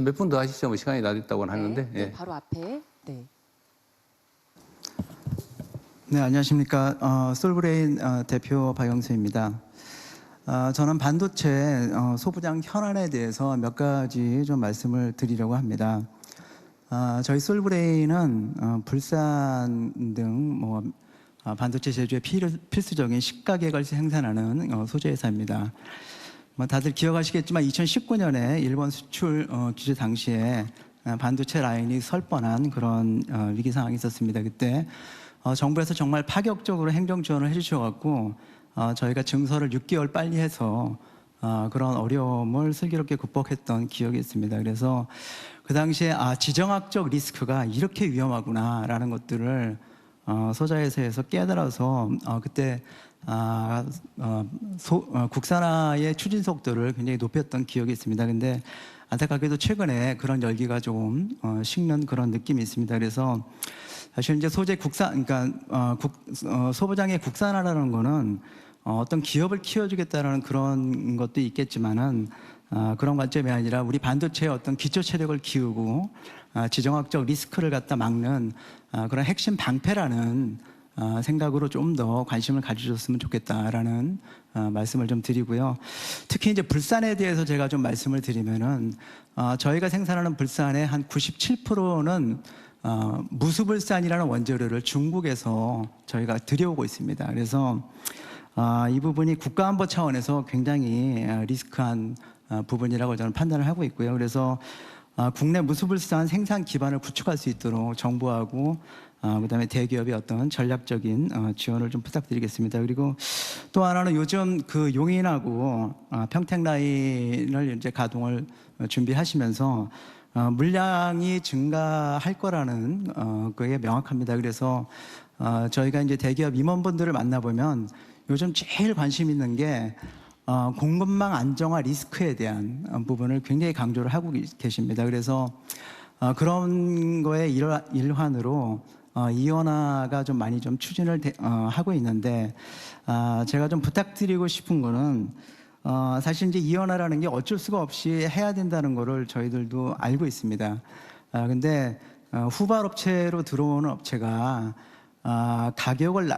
몇 분 더 하시죠. 시간이 다 됐다고 하는데. 네, 바로 앞에. 네. 네, 안녕하십니까. 솔브레인 대표 박영수입니다. 저는 반도체 소부장 현안에 대해서 몇 가지 좀 말씀을 드리려고 합니다. 저희 솔브레인은 불산 등 반도체 제조에 필수적인 식가격을 생산하는 소재 회사입니다. 다들 기억하시겠지만 2019년에 일본 수출 규제 당시에 반도체 라인이 설 뻔한 그런 위기 상황이 있었습니다. 그때 정부에서 정말 파격적으로 행정 지원을 해주셔갖고 저희가 증설을 6개월 빨리 해서 그런 어려움을 슬기롭게 극복했던 기억이 있습니다. 그래서 그 당시에 지정학적 리스크가 이렇게 위험하구나라는 것들을 소자회사에서 깨달아서 그때 국산화의 추진 속도를 굉장히 높였던 기억이 있습니다. 근데 안타깝게도 최근에 그런 열기가 조금 식는 그런 느낌이 있습니다. 그래서 사실 이제 소재 국산, 그러니까 소부장의 국산화라는 거는 어떤 기업을 키워주겠다는 그런 것도 있겠지만은 그런 관점이 아니라 우리 반도체의 어떤 기초 체력을 키우고 지정학적 리스크를 갖다 막는 그런 핵심 방패라는 생각으로 좀 더 관심을 가져줬으면 좋겠다라는 말씀을 좀 드리고요. 특히 이제 불산에 대해서 제가 좀 말씀을 드리면은 저희가 생산하는 불산의 한 97%는 무수불산이라는 원재료를 중국에서 저희가 들여오고 있습니다. 그래서 이 부분이 국가안보 차원에서 굉장히 리스크한 부분이라고 저는 판단을 하고 있고요. 그래서 국내 무수불산 생산 기반을 구축할 수 있도록 정부하고 그다음에 대기업의 어떤 전략적인 지원을 좀 부탁드리겠습니다. 그리고 또 하나는 요즘 그 용인하고 평택 라인을 이제 가동을 준비하시면서 물량이 증가할 거라는 그게 명확합니다. 그래서 저희가 이제 대기업 임원분들을 만나보면 요즘 제일 관심 있는 게 공급망 안정화 리스크에 대한 부분을 굉장히 강조를 하고 계십니다. 그래서 그런 거의 일환으로 이원화가 좀 많이 좀 추진을 하고 있는데 제가 좀 부탁드리고 싶은 거는 사실 이제 이원화라는 게 어쩔 수가 없이 해야 된다는 거를 저희들도 알고 있습니다. 근데 후발업체로 들어오는 업체가 가격을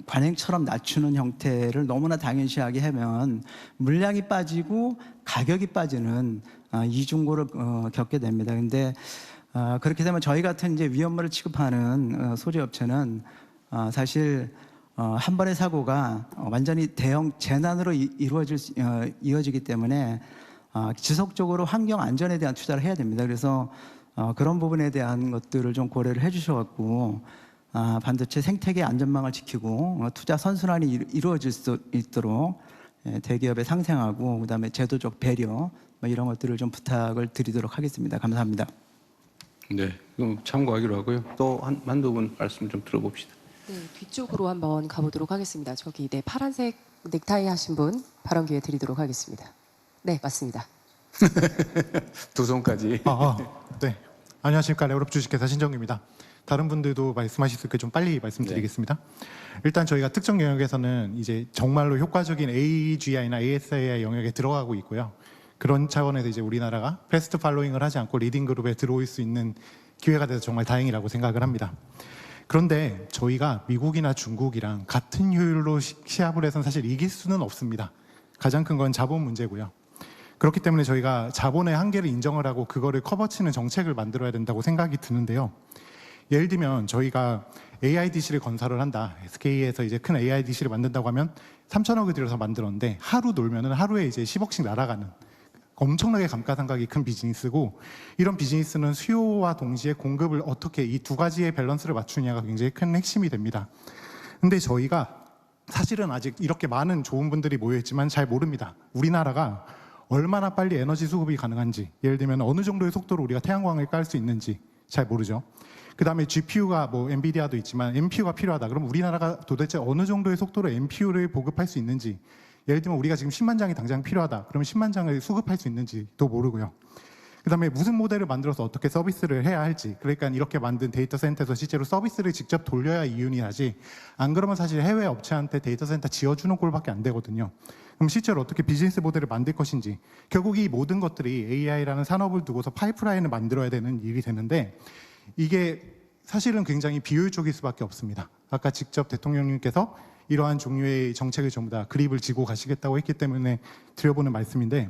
관행처럼 낮추는 형태를 너무나 당연시하게 하면 물량이 빠지고 가격이 빠지는 이중고를 겪게 됩니다. 근데 그렇게 되면 저희 같은 이제 위험물을 취급하는 소재업체는 사실 한 번의 사고가 완전히 대형 재난으로 이어지기 때문에 지속적으로 환경 안전에 대한 투자를 해야 됩니다. 그래서 그런 부분에 대한 것들을 좀 고려를 해주셔갖고 반도체 생태계 안전망을 지키고 투자 선순환이 이루어질 수 있도록 대기업에 상생하고 그다음에 제도적 배려 이런 것들을 좀 부탁을 드리도록 하겠습니다. 감사합니다. 네, 그럼 참고하기로 하고요. 또 한두 분 말씀 좀 들어봅시다. 네, 뒤쪽으로 한번 가보도록 하겠습니다. 저기 네 파란색 넥타이 하신 분 발언 기회 드리도록 하겠습니다. 네, 맞습니다. 두 손까지. 네. 안녕하십니까. 레오롭 주식회사 신정규입니다. 다른 분들도 말씀하실 수 있게 좀 빨리 말씀드리겠습니다. 일단 저희가 특정 영역에서는 이제 정말로 효과적인 AGI나 ASAI 영역에 들어가고 있고요. 그런 차원에서 이제 우리나라가 패스트 팔로잉을 하지 않고 리딩 그룹에 들어올 수 있는 기회가 돼서 정말 다행이라고 생각을 합니다. 그런데 저희가 미국이나 중국이랑 같은 효율로 시합을 해서는 사실 이길 수는 없습니다. 가장 큰 건 자본 문제고요. 그렇기 때문에 저희가 자본의 한계를 인정을 하고 그거를 커버치는 정책을 만들어야 된다고 생각이 드는데요. 예를 들면 저희가 AIDC를 건설을 한다. SK에서 이제 큰 AIDC를 만든다고 하면 3천억을 들여서 만들었는데 하루 놀면은 하루에 이제 10억씩 날아가는 엄청나게 감가상각이 큰 비즈니스고 이런 비즈니스는 수요와 동시에 공급을 어떻게 이 두 가지의 밸런스를 맞추냐가 굉장히 큰 핵심이 됩니다. 근데 저희가 사실은 아직 이렇게 많은 좋은 분들이 모여있지만 잘 모릅니다. 우리나라가 얼마나 빨리 에너지 수급이 가능한지 예를 들면 어느 정도의 속도로 우리가 태양광을 깔 수 있는지 잘 모르죠. 그 다음에 GPU가 뭐 엔비디아도 있지만 NPU가 필요하다. 그럼 우리나라가 도대체 어느 정도의 속도로 NPU를 보급할 수 있는지 예를 들면 우리가 지금 10만 장이 당장 필요하다. 그러면 10만 장을 수급할 수 있는지도 모르고요. 그 다음에 무슨 모델을 만들어서 어떻게 서비스를 해야 할지 그러니까 이렇게 만든 데이터 센터에서 실제로 서비스를 직접 돌려야 이윤이 나지 안 그러면 사실 해외 업체한테 데이터 센터 지어주는 꼴밖에 안 되거든요. 그럼 실제로 어떻게 비즈니스 모델을 만들 것인지 결국 이 모든 것들이 AI라는 산업을 두고서 파이프라인을 만들어야 되는 일이 되는데 이게 사실은 굉장히 비효율적일 수밖에 없습니다. 아까 직접 대통령님께서 이러한 종류의 정책을 전부 다 그립을 지고 가시겠다고 했기 때문에 드려보는 말씀인데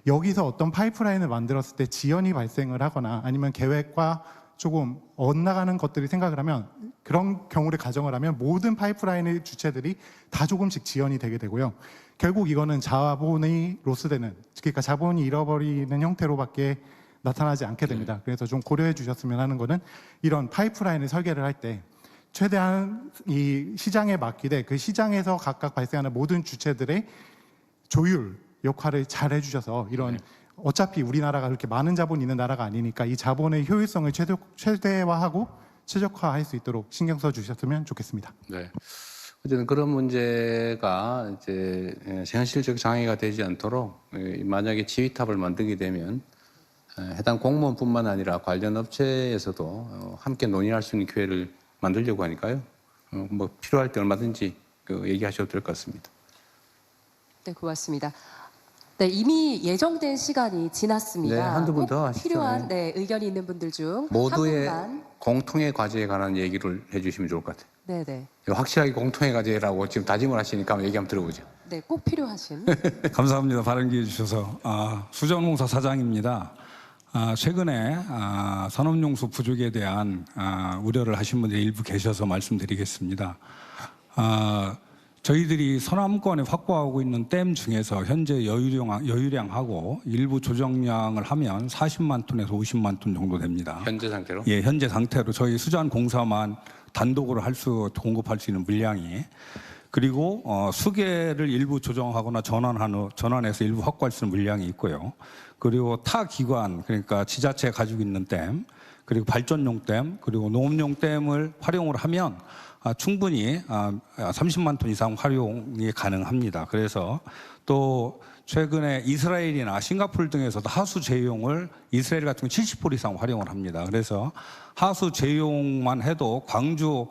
여기서 어떤 파이프라인을 만들었을 때 지연이 발생을 하거나 아니면 계획과 조금 엇나가는 것들을 생각을 하면 그런 경우를 가정을 하면 모든 파이프라인의 주체들이 다 조금씩 지연이 되게 되고요. 결국 이거는 자본이 로스되는 그러니까 자본이 잃어버리는 형태로밖에 나타나지 않게 됩니다. 그래서 좀 고려해 주셨으면 하는 거는 이런 파이프라인을 설계를 할 때 최대한 이 시장에 맡기되 그 시장에서 각각 발생하는 모든 주체들의 조율 역할을 잘 해주셔서 이런 어차피 우리나라가 그렇게 많은 자본이 있는 나라가 아니니까 이 자본의 효율성을 최대화하고 최적화할 수 있도록 신경 써 주셨으면 좋겠습니다. 네. 어쨌든 그런 문제가 이제 현실적 장애가 되지 않도록 만약에 지휘탑을 만들게 되면 해당 공무원뿐만 아니라 관련 업체에서도 함께 논의할 수 있는 기회를 만들려고 하니까요. 뭐 필요할 때 얼마든지 얘기하셔도 될 것 같습니다. 네, 고맙습니다. 네, 이미 예정된 시간이 지났습니다. 네, 한두 분 꼭 더 하시죠. 필요한 의견이 있는 분들 중 모두의 한 분만. 공통의 과제에 관한 얘기를 해주시면 좋을 것 같아요. 네네. 확실하게 공통의 과제라고 지금 다짐을 하시니까 한번 얘기 한번 들어보죠. 네, 꼭 필요하신. 감사합니다. 발언 기회 주셔서. 수자원공사 사장입니다. 최근에 산업용수 부족에 대한 우려를 하신 분들이 일부 계셔서 말씀드리겠습니다. 저희들이 서남권에 확보하고 있는 댐 중에서 현재 여유량하고 일부 조정량을 하면 40만 톤에서 50만 톤 정도 됩니다. 현재 상태로? 예, 현재 상태로 저희 수자원공사만 단독으로 공급할 수 있는 물량이. 그리고 수계를 일부 조정하거나 전환해서 일부 확보할 수 있는 물량이 있고요. 그리고 타 기관, 그러니까 지자체가 가지고 있는 댐, 그리고 발전용 댐, 그리고 농업용 댐을 활용을 하면 충분히 30만 톤 이상 활용이 가능합니다. 그래서 또 최근에 이스라엘이나 싱가포르 등에서도 하수 제용을 이스라엘 같은 경우 70% 이상 활용을 합니다. 그래서 하수 제용만 해도 광주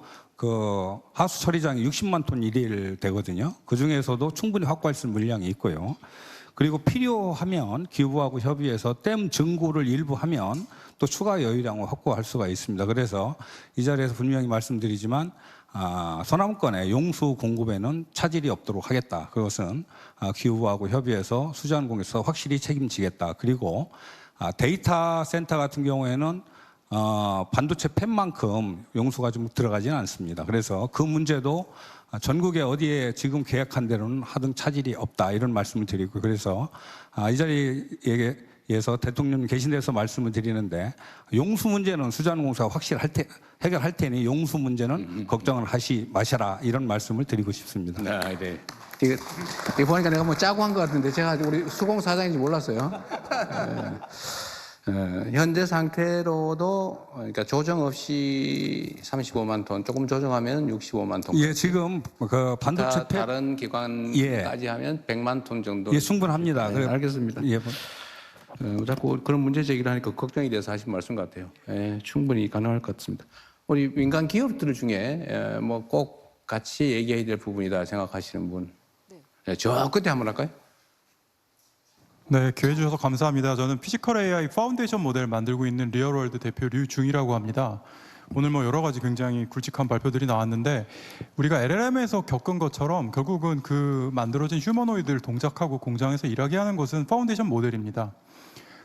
하수 처리장이 60만 톤 일일 되거든요. 그 중에서도 충분히 확보할 수 있는 물량이 있고요. 그리고 필요하면 기후부하고 협의해서 댐 증구를 일부 하면 또 추가 여유량을 확보할 수가 있습니다. 그래서 이 자리에서 분명히 말씀드리지만 서남권의 용수 공급에는 차질이 없도록 하겠다. 그것은 기후부하고 협의해서 수자원공사에서 확실히 책임지겠다. 그리고 데이터 센터 같은 경우에는 반도체 팹만큼 용수가 좀 들어가지는 않습니다. 그래서 그 문제도 전국에 어디에 지금 계획한 대로는 하등 차질이 없다 이런 말씀을 드리고, 그래서 이 자리에서 대통령 계신 데서 말씀을 드리는데 용수 문제는 수자원공사가 확실히 해결할 테니 용수 문제는 걱정을 하시 마셔라 이런 말씀을 드리고 싶습니다. 네. 이거 보니까 내가 뭐 짜고 한 것 같은데 제가 우리 수공사장인지 몰랐어요. 현재 상태로도 그러니까 조정 없이 35만 톤, 조금 조정하면 65만 톤. 예, 지금 반도체 다른 기관까지 하면 100만 톤 정도. 예, 충분합니다. 네, 알겠습니다. 예. 자꾸 그런 문제 제기를 하니까 걱정이 돼서 하신 말씀 같아요. 예, 충분히 가능할 것 같습니다. 우리 민간 기업들 중에 뭐 꼭 같이 얘기해야 될 부분이다 생각하시는 분, 저 끝에 한번 할까요? 네, 기회 주셔서 감사합니다. 저는 피지컬 AI 파운데이션 모델 만들고 있는 리얼월드 대표 류중이라고 합니다. 오늘 뭐 여러 가지 굉장히 굵직한 발표들이 나왔는데 우리가 LLM에서 겪은 것처럼 결국은 그 만들어진 휴머노이드를 동작하고 공장에서 일하게 하는 것은 파운데이션 모델입니다.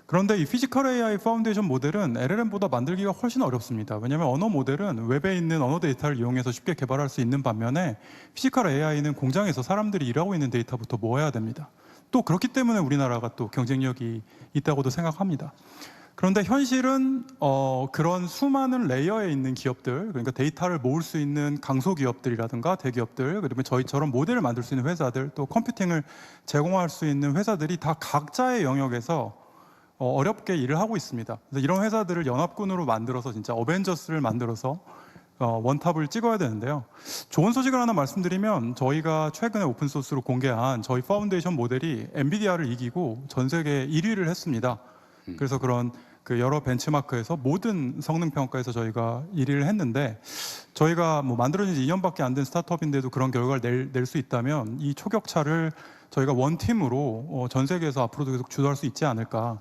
그런데 이 피지컬 AI 파운데이션 모델은 LLM보다 만들기가 훨씬 어렵습니다. 왜냐하면 언어 모델은 웹에 있는 언어 데이터를 이용해서 쉽게 개발할 수 있는 반면에 피지컬 AI는 공장에서 사람들이 일하고 있는 데이터부터 모아야 됩니다. 또 그렇기 때문에 우리나라가 또 경쟁력이 있다고도 생각합니다. 그런데 현실은 그런 수많은 레이어에 있는 기업들, 그러니까 데이터를 모을 수 있는 강소기업들이라든가 대기업들, 그리고 저희처럼 모델을 만들 수 있는 회사들, 또 컴퓨팅을 제공할 수 있는 회사들이 다 각자의 영역에서 어렵게 일을 하고 있습니다. 그래서 이런 회사들을 연합군으로 만들어서 진짜 어벤져스를 만들어서 원탑을 찍어야 되는데요. 좋은 소식을 하나 말씀드리면 저희가 최근에 오픈소스로 공개한 저희 파운데이션 모델이 엔비디아를 이기고 전 세계 1위를 했습니다. 그래서 그런 여러 벤치마크에서 모든 성능 평가에서 저희가 1위를 했는데, 저희가 뭐 만들어진 지 2년밖에 안 된 스타트업인데도 그런 결과를 낼 수 있다면 이 초격차를 저희가 원팀으로 전 세계에서 앞으로도 계속 주도할 수 있지 않을까.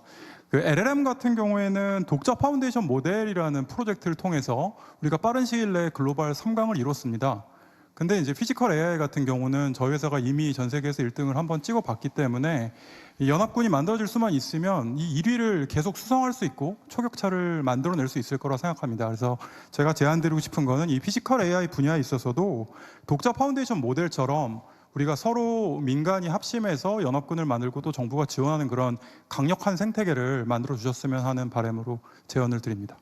LLM 같은 경우에는 독자 파운데이션 모델이라는 프로젝트를 통해서 우리가 빠른 시일 내에 글로벌 3강을 이뤘습니다. 근데 이제 피지컬 AI 같은 경우는 저희 회사가 이미 전 세계에서 1등을 한번 찍어봤기 때문에 이 연합군이 만들어질 수만 있으면 이 1위를 계속 수성할 수 있고 초격차를 만들어낼 수 있을 거라 생각합니다. 그래서 제가 제안드리고 싶은 거는 이 피지컬 AI 분야에 있어서도 독자 파운데이션 모델처럼 우리가 서로 민간이 합심해서 연합군을 만들고 또 정부가 지원하는 그런 강력한 생태계를 만들어 주셨으면 하는 바람으로 제언을 드립니다.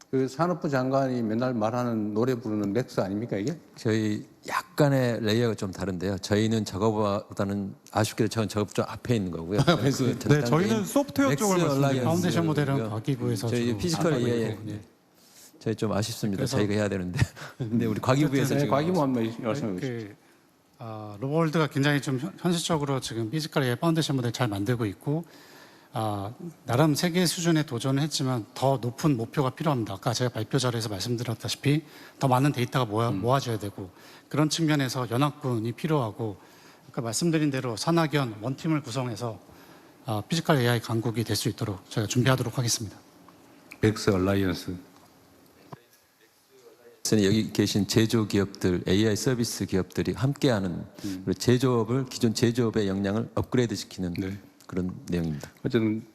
그 산업부 장관이 맨날 말하는 노래 부르는 렉스 아닙니까 이게? 저희 약간의 레이어가 좀 다른데요. 저희는 저거보다는 아쉽게도 저거 좀 앞에 있는 거고요. 네, 저희는 소프트웨어 쪽을 말씀드립니다. 파운데이션 모델은 과기부에서 저희 피지컬 AI 저희 좀 아쉽습니다. 저희가 해야 되는데. 근데 우리 과기부에서 지금 과기부 한번 말씀해 주시죠. 로버월드가 굉장히 좀 현실적으로 지금 피지컬 AI 파운데이션 모델 잘 만들고 있고, 나름 세계 수준에 도전을 했지만 더 높은 목표가 필요합니다. 아까 제가 발표 자리에서 말씀드렸다시피 더 많은 데이터가 모아져야 되고, 그런 측면에서 연합군이 필요하고, 아까 말씀드린 대로 산학연 원팀을 구성해서 피지컬 AI 강국이 될 수 있도록 저희가 준비하도록 하겠습니다. 백스 얼라이언스. 여기 계신 제조 기업들, AI 서비스 기업들이 함께하는 제조업을 기존 제조업의 역량을 업그레이드 시키는 그런 내용입니다. 어쨌든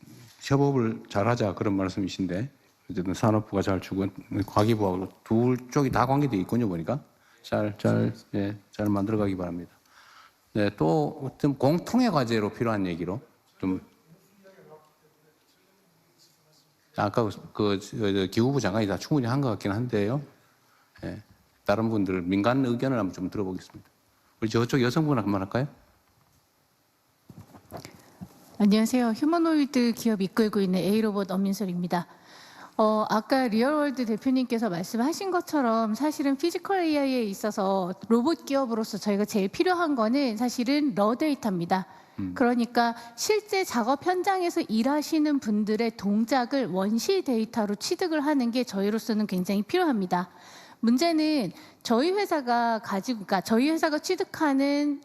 협업을 잘하자 그런 말씀이신데 어쨌든 산업부가 잘 주고 과기부하고 둘 쪽이 다 관계되어 있군요 보니까 잘 만들어가기 바랍니다. 네, 또 좀 공통의 과제로 필요한 얘기로 좀 아까 그 기후부 장관이 다 충분히 한 것 같긴 한데요. 네, 다른 분들 민간 의견을 한번 좀 들어보겠습니다. 우리 저쪽 여성분 한번 할까요? 안녕하세요. 휴머노이드 기업 이끌고 있는 A로봇 엄민솔입니다. 아까 리얼월드 대표님께서 말씀하신 것처럼 사실은 피지컬 AI에 있어서 로봇 기업으로서 저희가 제일 필요한 거는 사실은 러 데이터입니다. 그러니까 실제 작업 현장에서 일하시는 분들의 동작을 원시 데이터로 취득을 하는 게 저희로서는 굉장히 필요합니다. 문제는 저희 회사가 취득하는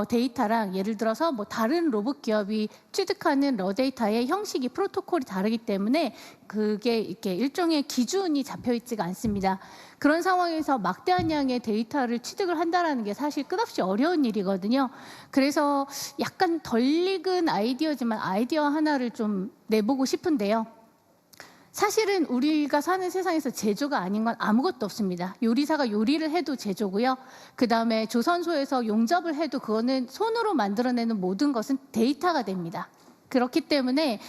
데이터랑 예를 들어서 뭐 다른 로봇 기업이 취득하는 러 데이터의 형식이 프로토콜이 다르기 때문에 그게 이렇게 일종의 기준이 잡혀 있지가 않습니다. 그런 상황에서 막대한 양의 데이터를 취득을 한다는 게 사실 끝없이 어려운 일이거든요. 그래서 약간 덜 익은 아이디어지만 아이디어 하나를 좀 내보고 싶은데요. 사실은 우리가 사는 세상에서 제조가 아닌 건 아무것도 없습니다. 요리사가 요리를 해도 제조고요. 그다음에 조선소에서 용접을 해도 그거는 손으로 만들어내는 모든 것은 데이터가 됩니다. 그렇기 때문에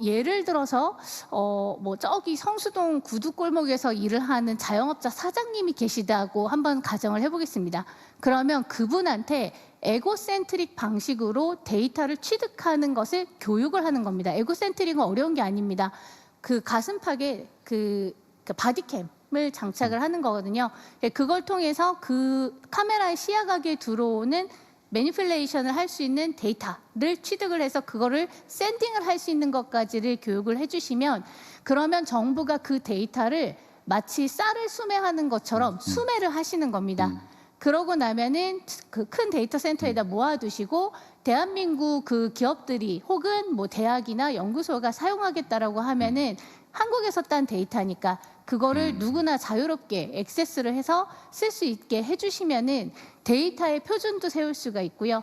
예를 들어서 뭐 저기 성수동 구두골목에서 일을 하는 자영업자 사장님이 계시다고 한번 가정을 해보겠습니다. 그러면 그분한테 에고센트릭 방식으로 데이터를 취득하는 것을 교육을 하는 겁니다. 에고센트릭은 어려운 게 아닙니다. 그 가슴팍에 그 바디캠을 장착을 하는 거거든요. 그걸 통해서 그 카메라의 시야각에 들어오는 매니플레이션을 할 수 있는 데이터를 취득을 해서 그거를 샌딩을 할 수 있는 것까지를 교육을 해주시면 그러면 정부가 그 데이터를 마치 쌀을 수매하는 것처럼 수매를 하시는 겁니다. 그러고 나면은 그 큰 데이터 센터에다 모아두시고 대한민국 그 기업들이 혹은 뭐 대학이나 연구소가 사용하겠다라고 하면은 한국에서 딴 데이터니까 그거를 누구나 자유롭게 액세스를 해서 쓸 수 있게 해주시면은 데이터의 표준도 세울 수가 있고요.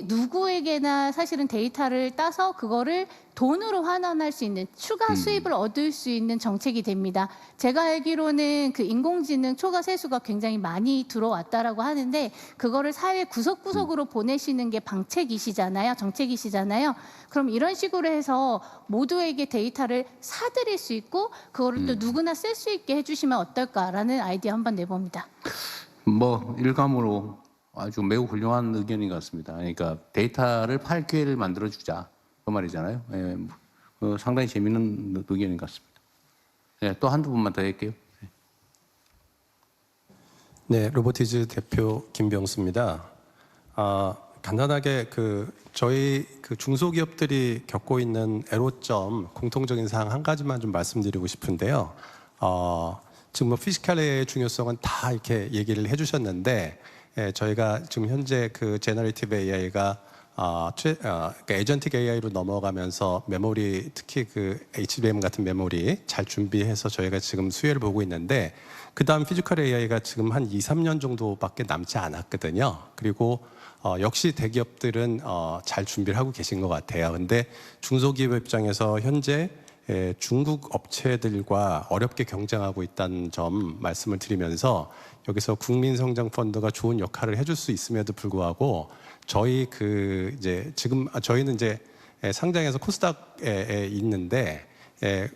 누구에게나 사실은 데이터를 따서 그거를 돈으로 환원할 수 있는 추가 수입을 얻을 수 있는 정책이 됩니다. 제가 알기로는 그 인공지능 초과 세수가 굉장히 많이 들어왔다라고 하는데 그거를 사회 구석구석으로 보내시는 게 정책이시잖아요. 그럼 이런 식으로 해서 모두에게 데이터를 사드릴 수 있고 그거를 또 누구나 쓸 수 있게 해주시면 어떨까라는 아이디어 한번 내봅니다. 뭐 일감으로 아주 매우 훌륭한 의견인 것 같습니다. 그러니까 데이터를 팔 기회를 만들어주자 그 말이잖아요. 예, 상당히 재미있는 의견인 것 같습니다. 예, 또 한두 분만 더 할게요. 네, 로보티즈 대표 김병수입니다. 간단하게 저희 중소기업들이 겪고 있는 애로점 공통적인 사항 한 가지만 좀 말씀드리고 싶은데요. 지금 뭐 피지컬 AI의 중요성은 다 이렇게 얘기를 해주셨는데. 저희가 지금 현재 그 제너레이티브 AI가 그러니까 에이전틱 AI로 넘어가면서 메모리 특히 그 HBM 같은 메모리 잘 준비해서 저희가 지금 수혜를 보고 있는데 그 다음 피지컬 AI가 지금 한 2-3년 정도밖에 남지 않았거든요. 그리고 역시 대기업들은 잘 준비를 하고 계신 것 같아요. 근데 중소기업 입장에서 현재 중국 업체들과 어렵게 경쟁하고 있다는 점 말씀을 드리면서 여기서 국민성장펀드가 좋은 역할을 해줄 수 있음에도 불구하고 저희는 이제 상장해서 코스닥에 있는데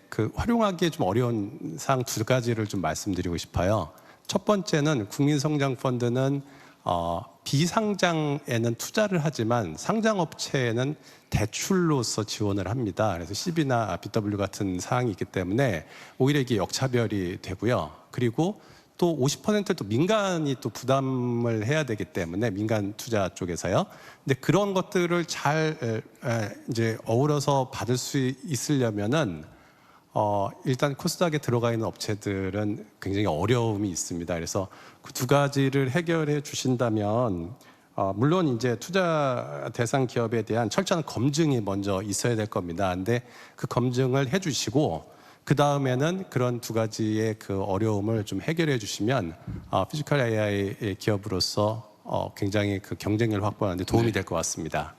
그 활용하기에 좀 어려운 사항 두 가지를 좀 말씀드리고 싶어요. 첫 번째는 국민성장펀드는 비상장에는 투자를 하지만 상장업체에는 대출로서 지원을 합니다. 그래서 CB나 BW 같은 사항이 있기 때문에 오히려 이게 역차별이 되고요. 그리고 또 50%를 또 민간이 또 부담을 해야 되기 때문에 민간 투자 쪽에서요. 근데 그런 것들을 잘 이제 어우러서 받을 수 있으려면은 일단 코스닥에 들어가 있는 업체들은 굉장히 어려움이 있습니다. 그래서 그 두 가지를 해결해 주신다면 물론 이제 투자 대상 기업에 대한 철저한 검증이 먼저 있어야 될 겁니다. 근데 그 검증을 해주시고 그 다음에는 그런 두 가지의 그 어려움을 좀 해결해 주시면 피지컬 AI 기업으로서 굉장히 그 경쟁력을 확보하는 데 도움이 될 것 같습니다.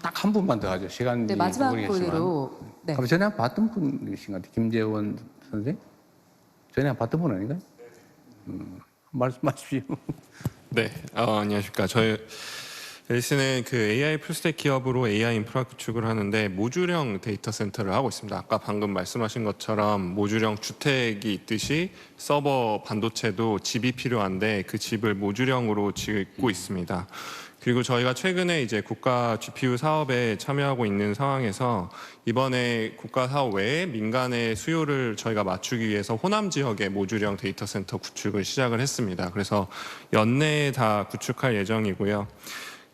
딱 한 분만 더 하죠. 시간이 네, 마지막 모르겠지만. 분으로. 네. 전에 한번 봤던 분이신 것 같아요. 김재원 선생? 전에 한번 봤던 분 아닌가요? 말씀하십시오. 네, 안녕하십니까. 저희 앨리스는 그 AI 풀스택 기업으로 AI 인프라 구축을 하는데 모듈형 데이터 센터를 하고 있습니다. 아까 방금 말씀하신 것처럼 모듈형 주택이 있듯이 서버 반도체도 집이 필요한데 그 집을 모듈형으로 짓고 있습니다. 그리고 저희가 최근에 이제 국가 GPU 사업에 참여하고 있는 상황에서 이번에 국가 사업 외에 민간의 수요를 저희가 맞추기 위해서 호남 지역의 모듈형 데이터 센터 구축을 시작을 했습니다. 그래서 연내에 다 구축할 예정이고요.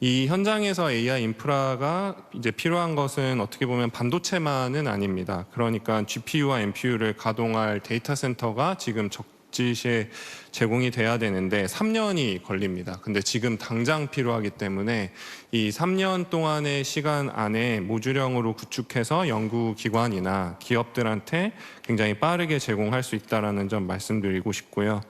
이 현장에서 AI 인프라가 이제 필요한 것은 어떻게 보면 반도체만은 아닙니다. 그러니까 GPU와 NPU를 가동할 데이터 센터가 지금 적지시에 제공이 돼야 되는데 3년이 걸립니다. 근데 지금 당장 필요하기 때문에 이 3년 동안의 시간 안에 모듈형으로 구축해서 연구기관이나 기업들한테 굉장히 빠르게 제공할 수 있다는 점 말씀드리고 싶고요.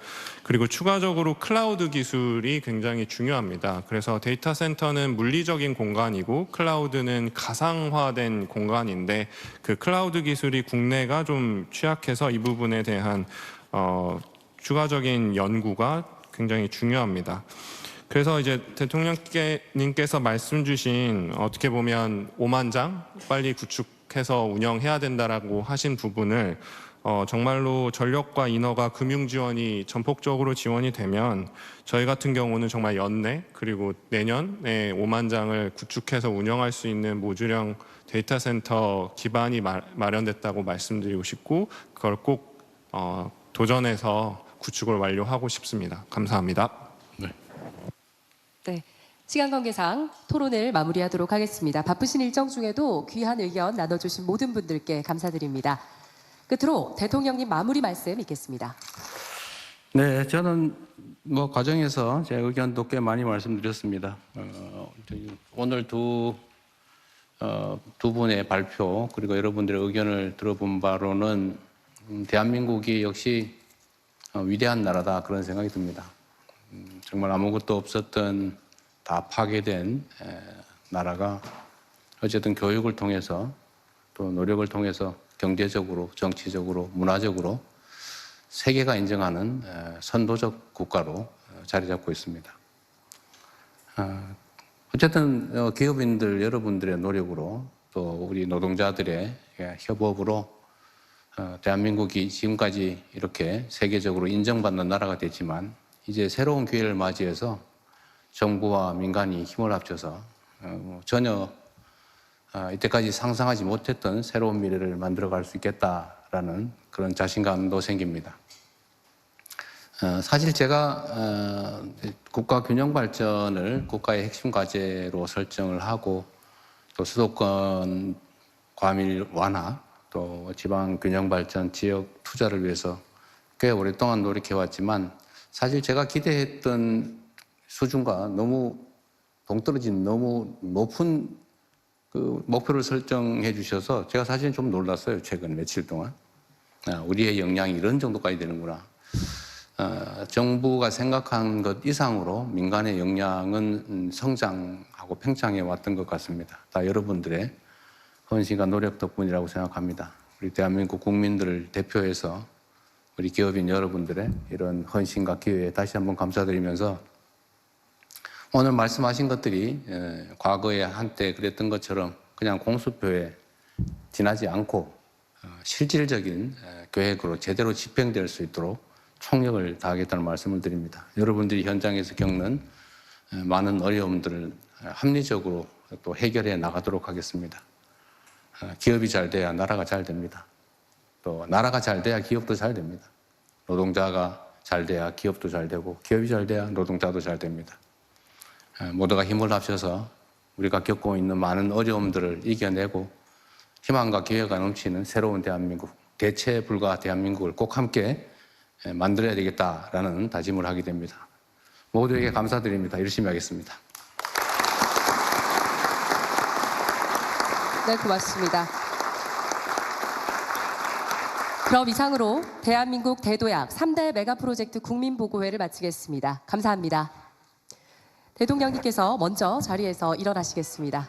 그리고 추가적으로 클라우드 기술이 굉장히 중요합니다. 그래서 데이터 센터는 물리적인 공간이고 클라우드는 가상화된 공간인데 그 클라우드 기술이 국내가 좀 취약해서 이 부분에 대한 추가적인 연구가 굉장히 중요합니다. 그래서 이제 대통령님께서 말씀 주신 어떻게 보면 5만 장 빨리 구축해서 운영해야 된다라고 하신 부분을 정말로 전력과 인허가 금융 지원이 전폭적으로 지원이 되면 저희 같은 경우는 정말 연내 그리고 내년에 5만 장을 구축해서 운영할 수 있는 모듈형 데이터 센터 기반이 마련됐다고 말씀드리고 싶고 그걸 꼭 도전해서 구축을 완료하고 싶습니다. 감사합니다. 네. 시간 관계상 토론을 마무리하도록 하겠습니다. 바쁘신 일정 중에도 귀한 의견 나눠주신 모든 분들께 감사드립니다. 끝으로 대통령님 마무리 말씀 있겠습니다. 네, 저는 뭐 과정에서 제 의견도 꽤 많이 말씀드렸습니다. 오늘 두 분의 발표 그리고 여러분들의 의견을 들어본 바로는 대한민국이 역시 위대한 나라다 그런 생각이 듭니다. 정말 아무것도 없었던 다 파괴된 나라가 어쨌든 교육을 통해서 또 노력을 통해서 경제적으로, 정치적으로, 문화적으로 세계가 인정하는 선도적 국가로 자리 잡고 있습니다. 어쨌든 기업인들 여러분들의 노력으로 또 우리 노동자들의 협업으로 대한민국이 지금까지 이렇게 세계적으로 인정받는 나라가 됐지만 이제 새로운 기회를 맞이해서 정부와 민간이 힘을 합쳐서 전혀 이때까지 상상하지 못했던 새로운 미래를 만들어갈 수 있겠다라는 그런 자신감도 생깁니다. 사실 제가 국가 균형 발전을 국가의 핵심 과제로 설정을 하고 또 수도권 과밀 완화 또 지방 균형 발전 지역 투자를 위해서 꽤 오랫동안 노력해왔지만 사실 제가 기대했던 수준과 너무 동떨어진 너무 높은 그 목표를 설정해 주셔서 제가 사실 좀 놀랐어요. 최근 며칠 동안. 우리의 역량이 이런 정도까지 되는구나. 정부가 생각한 것 이상으로 민간의 역량은 성장하고 팽창해 왔던 것 같습니다. 다 여러분들의 헌신과 노력 덕분이라고 생각합니다. 우리 대한민국 국민들을 대표해서 우리 기업인 여러분들의 이런 헌신과 기회에 다시 한번 감사드리면서 오늘 말씀하신 것들이 과거에 한때 그랬던 것처럼 그냥 공수표에 지나지 않고 실질적인 계획으로 제대로 집행될 수 있도록 총력을 다하겠다는 말씀을 드립니다. 여러분들이 현장에서 겪는 많은 어려움들을 합리적으로 또 해결해 나가도록 하겠습니다. 기업이 잘 돼야 나라가 잘 됩니다. 또 나라가 잘 돼야 기업도 잘 됩니다. 노동자가 잘 돼야 기업도 잘 되고 기업이 잘 돼야 노동자도 잘 됩니다. 모두가 힘을 합쳐서 우리가 겪고 있는 많은 어려움들을 이겨내고 희망과 기회가 넘치는 새로운 대한민국, 대체 불가 대한민국을 꼭 함께 만들어야 되겠다라는 다짐을 하게 됩니다. 모두에게 감사드립니다. 열심히 하겠습니다. 네, 고맙습니다. 그럼 이상으로 대한민국 대도약 3대 메가 프로젝트 국민보고회를 마치겠습니다. 감사합니다. 대통령님께서 먼저 자리에서 일어나시겠습니다.